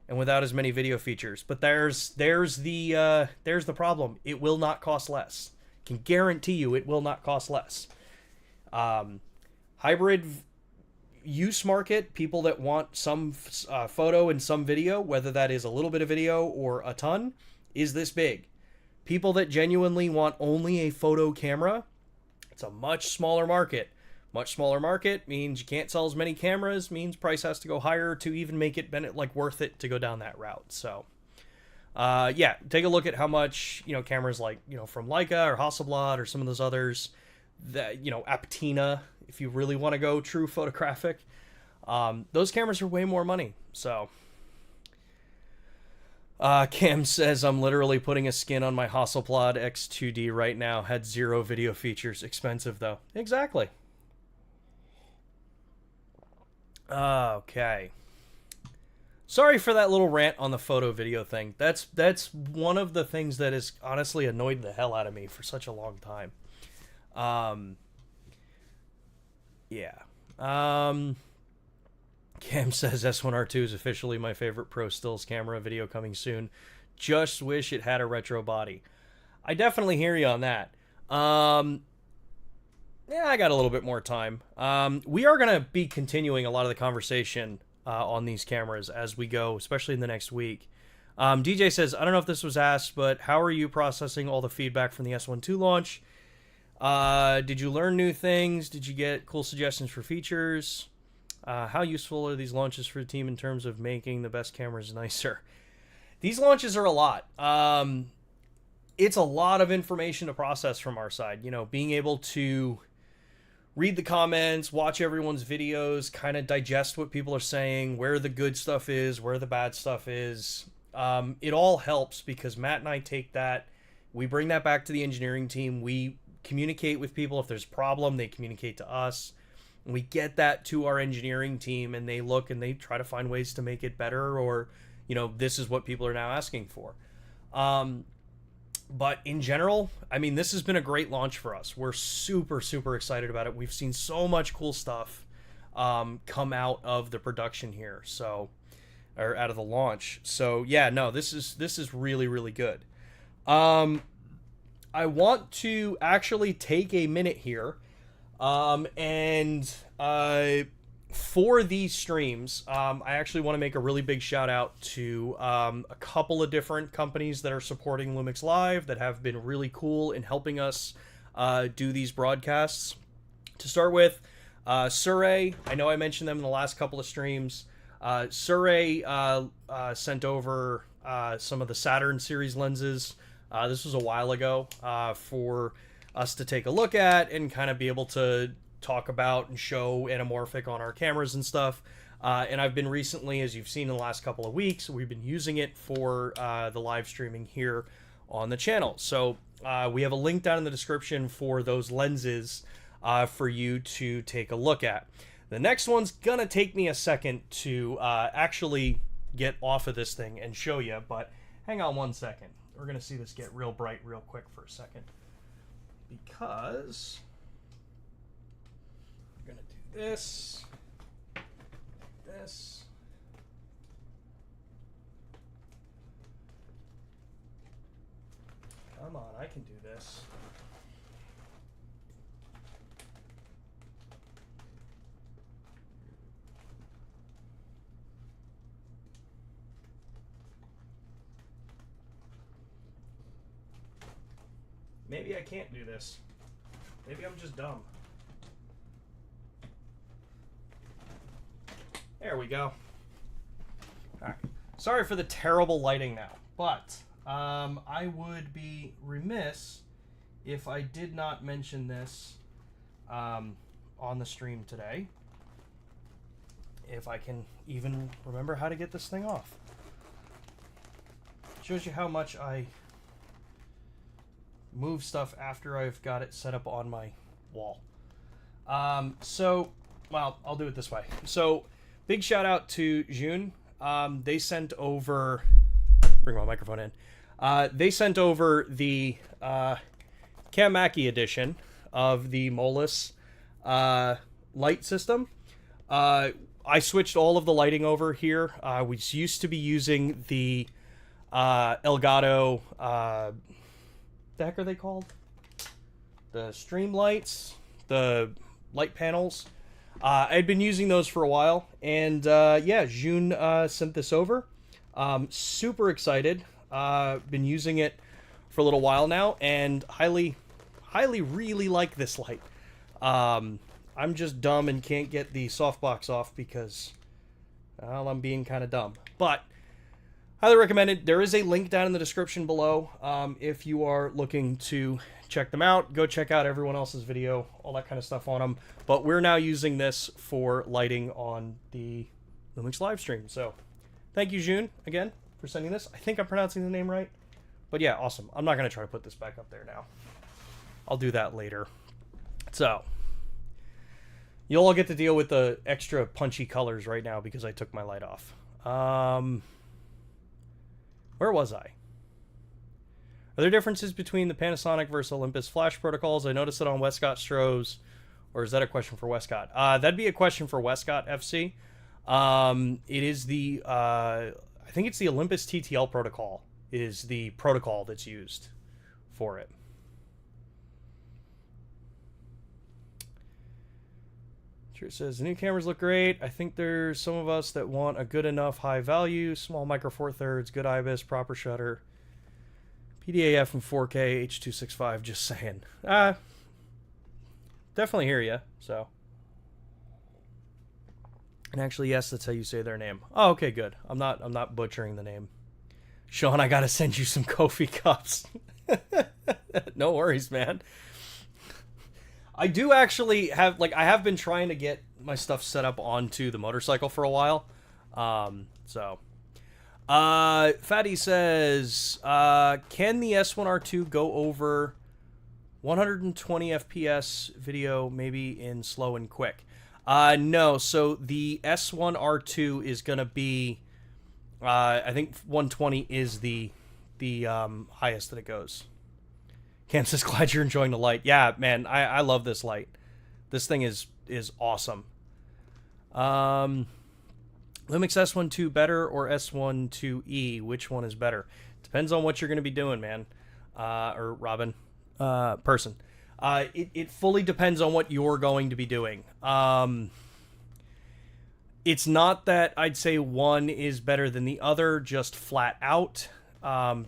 and without as many video features. But there's the problem. It will not cost less. Can guarantee you it will not cost less. Hybrid use market, people that want some photo and some video, whether that is a little bit of video or a ton, is this big. People that genuinely want only a photo camera, it's a much smaller market. Much smaller market means you can't sell as many cameras, means price has to go higher to even make it worth it to go down that route. So, yeah, take a look at how much, cameras like, from Leica or Hasselblad or some of those others, that, Aptina, if you really want to go true photographic, those cameras are way more money. So, Cam says, I'm literally putting a skin on my Hasselblad X2D right now. Had 0 video features. Expensive, though. Exactly. Okay. Sorry for that little rant on the photo video thing. That's one of the things that has honestly annoyed the hell out of me for such a long time. Yeah. Cam says S1R2 is officially my favorite pro stills camera. Video coming soon. Just wish it had a retro body. I definitely hear you on that. Yeah, I got a little bit more time. We are going to be continuing a lot of the conversation on these cameras as we go, especially in the next week. DJ says, I don't know if this was asked, but how are you processing all the feedback from the S1II launch? Did you learn new things? Did you get cool suggestions for features? How useful are these launches for the team in terms of making the best cameras nicer? These launches are a lot. It's a lot of information to process from our side. You know, being able to read the comments, watch everyone's videos, kind of digest what people are saying, where the good stuff is, where the bad stuff is. It all helps because Matt and I take that, we bring that back to the engineering team. We communicate with people. If there's a problem, they communicate to us. And we get that to our engineering team, and they look and they try to find ways to make it better, or, you know, this is what people are now asking for. But in general, I mean, this has been a great launch for us. We're super, super excited about it. We've seen so much cool stuff come out of the production here, so, or out of the launch. So yeah, no, this is really, really good. I want to actually take a minute here, and for these streams, I actually want to make a really big shout out to a couple of different companies that are supporting LUMIX Live that have been really cool in helping us do these broadcasts. To start with, Surrey, I know I mentioned them in the last couple of streams. Surrey sent over some of the Saturn series lenses. This was a while ago for us to take a look at and kind of be able to talk about and show anamorphic on our cameras and stuff. And I've been recently, as you've seen in the last couple of weeks, we've been using it for the live streaming here on the channel. So we have a link down in the description for those lenses for you to take a look at. The next one's gonna take me a second to actually get off of this thing and show you, but hang on one second. We're gonna see this get real bright real quick for a second, because we're gonna do this, this, come on, I can do this. Maybe I can't do this. Maybe I'm just dumb. There we go. Alright. Sorry for the terrible lighting now, but I would be remiss if I did not mention this on the stream today. If I can even remember how to get this thing off. Shows you how much I move stuff after I've got it set up on my wall. So, well, I'll do it this way. So, big shout out to Zhiyun. They sent over, bring my microphone in. They sent over the Kamaki edition of the Molus light system. I switched all of the lighting over here. We used to be using the Elgato, the heck are they called? The stream lights, the light panels. I had been using those for a while, and yeah, Zhiyun sent this over. Super excited. Been using it for a little while now, and highly really like this light. I'm just dumb and can't get the softbox off because, well, I'm being kind of dumb. But highly recommended. There is a link down in the description below if you are looking to check them out. Go check out everyone else's video, all that kind of stuff on them. But we're now using this for lighting on the LUMIX live stream. So thank you, Zhiyun, again, for for sending this. I think I'm pronouncing the name right. But yeah, awesome. I'm not going to try to put this back up there now. I'll do that later. So, you'll all get to deal with the extra punchy colors right now because I took my light off. Where was I? Are there differences between the Panasonic versus Olympus flash protocols? I noticed it on Westcott Stroh's. Or is that a question for Westcott? That'd be a question for Westcott FC. It is the, I think it's the Olympus TTL protocol is the protocol that's used for it. Sure, it says the new cameras look great. I think there's some of us that want a good enough high value, small micro four thirds, good IBIS, proper shutter, PDAF and 4K, H.265. Just saying. Definitely hear you. So, and actually, yes, that's how you say their name. Oh, okay, good. I'm not butchering the name. Sean, I gotta send you some Kofi cups. No worries, man. I do actually have, like, I have been trying to get my stuff set up onto the motorcycle for a while. Fatty says, can the S1R2 go over 120 FPS video, maybe in slow and quick? No, so the S1R2 is going to be, I think 120 is the highest that it goes. Cam says, glad you're enjoying the light. Yeah, man, I love this light. This thing is awesome. LUMIX S1II better or S1IIE? Which one is better? Depends on what you're going to be doing, man. Or Robin. Person. It fully depends on what you're going to be doing. It's not that I'd say one is better than the other, just flat out,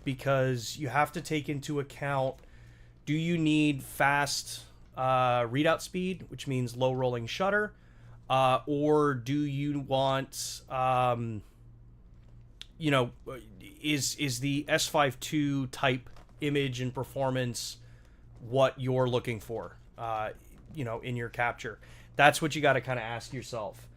because you have to take into account, do you need fast readout speed, which means low rolling shutter, or do you want, is the S1II type image and performance what you're looking for, in your capture? That's what you got to kind of ask yourself.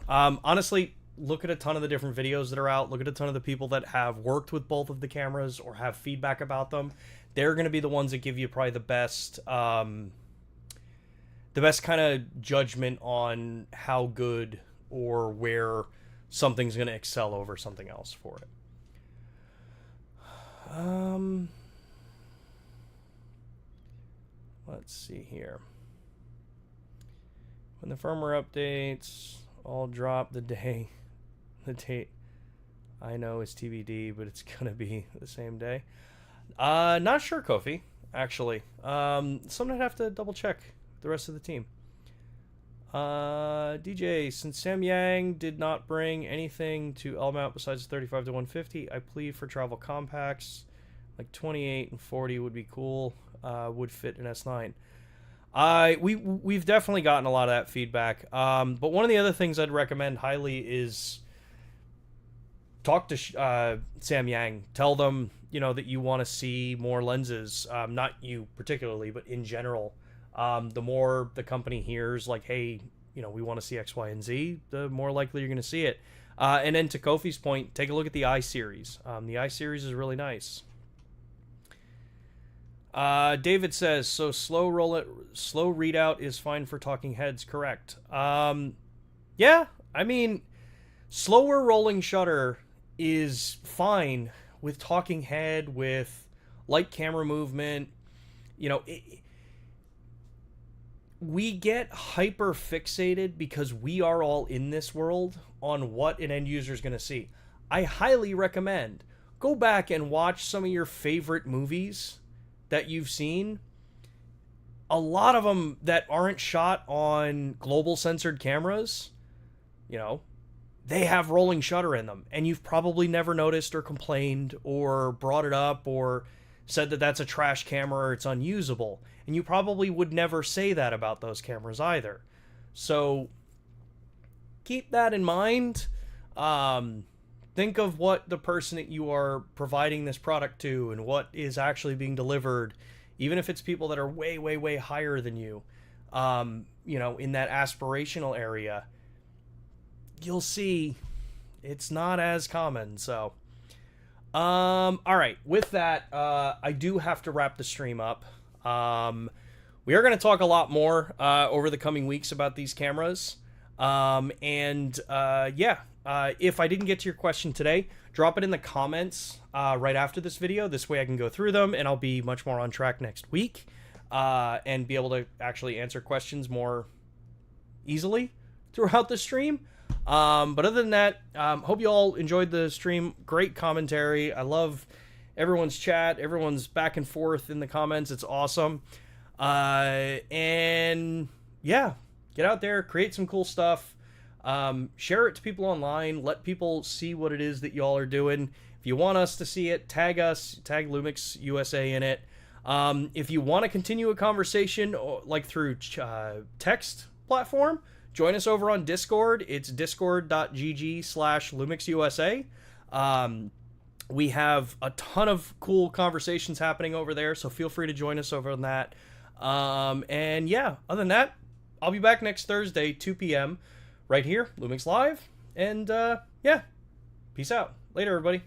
Honestly, look at a ton of the different videos that are out. Look at a ton of the people that have worked with both of the cameras or have feedback about them. They're going to be the ones that give you probably the best kind of judgment on how good or where something's going to excel over something else for it. Let's see here. When the firmware updates all drop the date I know is TBD, but it's gonna be the same day. Not sure, Kofi, actually. Something I'd have to double check the rest of the team. DJ, since Sam Yang did not bring anything to L-mount besides 35 to 150, I plead for travel compacts. Like 28 and 40 would be cool. Would fit an S9. We've definitely gotten a lot of that feedback. But one of the other things I'd recommend highly is talk to Sam Yang. Tell them, that you want to see more lenses. Not you particularly, but in general. The more the company hears, like, hey, we want to see X, Y, and Z, the more likely you're going to see it. And then to Kofi's point, take a look at the I series. The I series is really nice. David says, so slow readout is fine for talking heads, correct? Yeah, I mean, slower rolling shutter is fine with talking head, with light camera movement. We get hyper fixated because we are all in this world on what an end user is going to see. I highly recommend go back and watch some of your favorite movies that you've seen. A lot of them that aren't shot on global censored cameras, they have rolling shutter in them, and you've probably never noticed or complained or brought it up or said that that's a trash camera or it's unusable. And you probably would never say that about those cameras either. So keep that in mind. Think of what the person that you are providing this product to and what is actually being delivered, even if it's people that are way, way, way higher than you, in that aspirational area. You'll see it's not as common. So, all right. With that, I do have to wrap the stream up. We are going to talk a lot more over the coming weeks about these cameras. If I didn't get to your question today, drop it in the comments right after this video. This way I can go through them, and I'll be much more on track next week and be able to actually answer questions more easily throughout the stream. But other than that, hope you all enjoyed the stream. Great commentary. I love everyone's chat, everyone's back and forth in the comments. It's awesome. And yeah, get out there, create some cool stuff. Share it to people online. Let people see what it is that y'all are doing. If you want us to see it, tag us, tag LUMIX USA in it. If you want to continue a conversation like through text platform, join us over on Discord. It's discord.gg/LumixUSA. We have a ton of cool conversations happening over there, so feel free to join us over on that. And yeah, other than that, I'll be back next Thursday, 2 p.m. right here, LUMIX Live. And yeah, peace out. Later, everybody.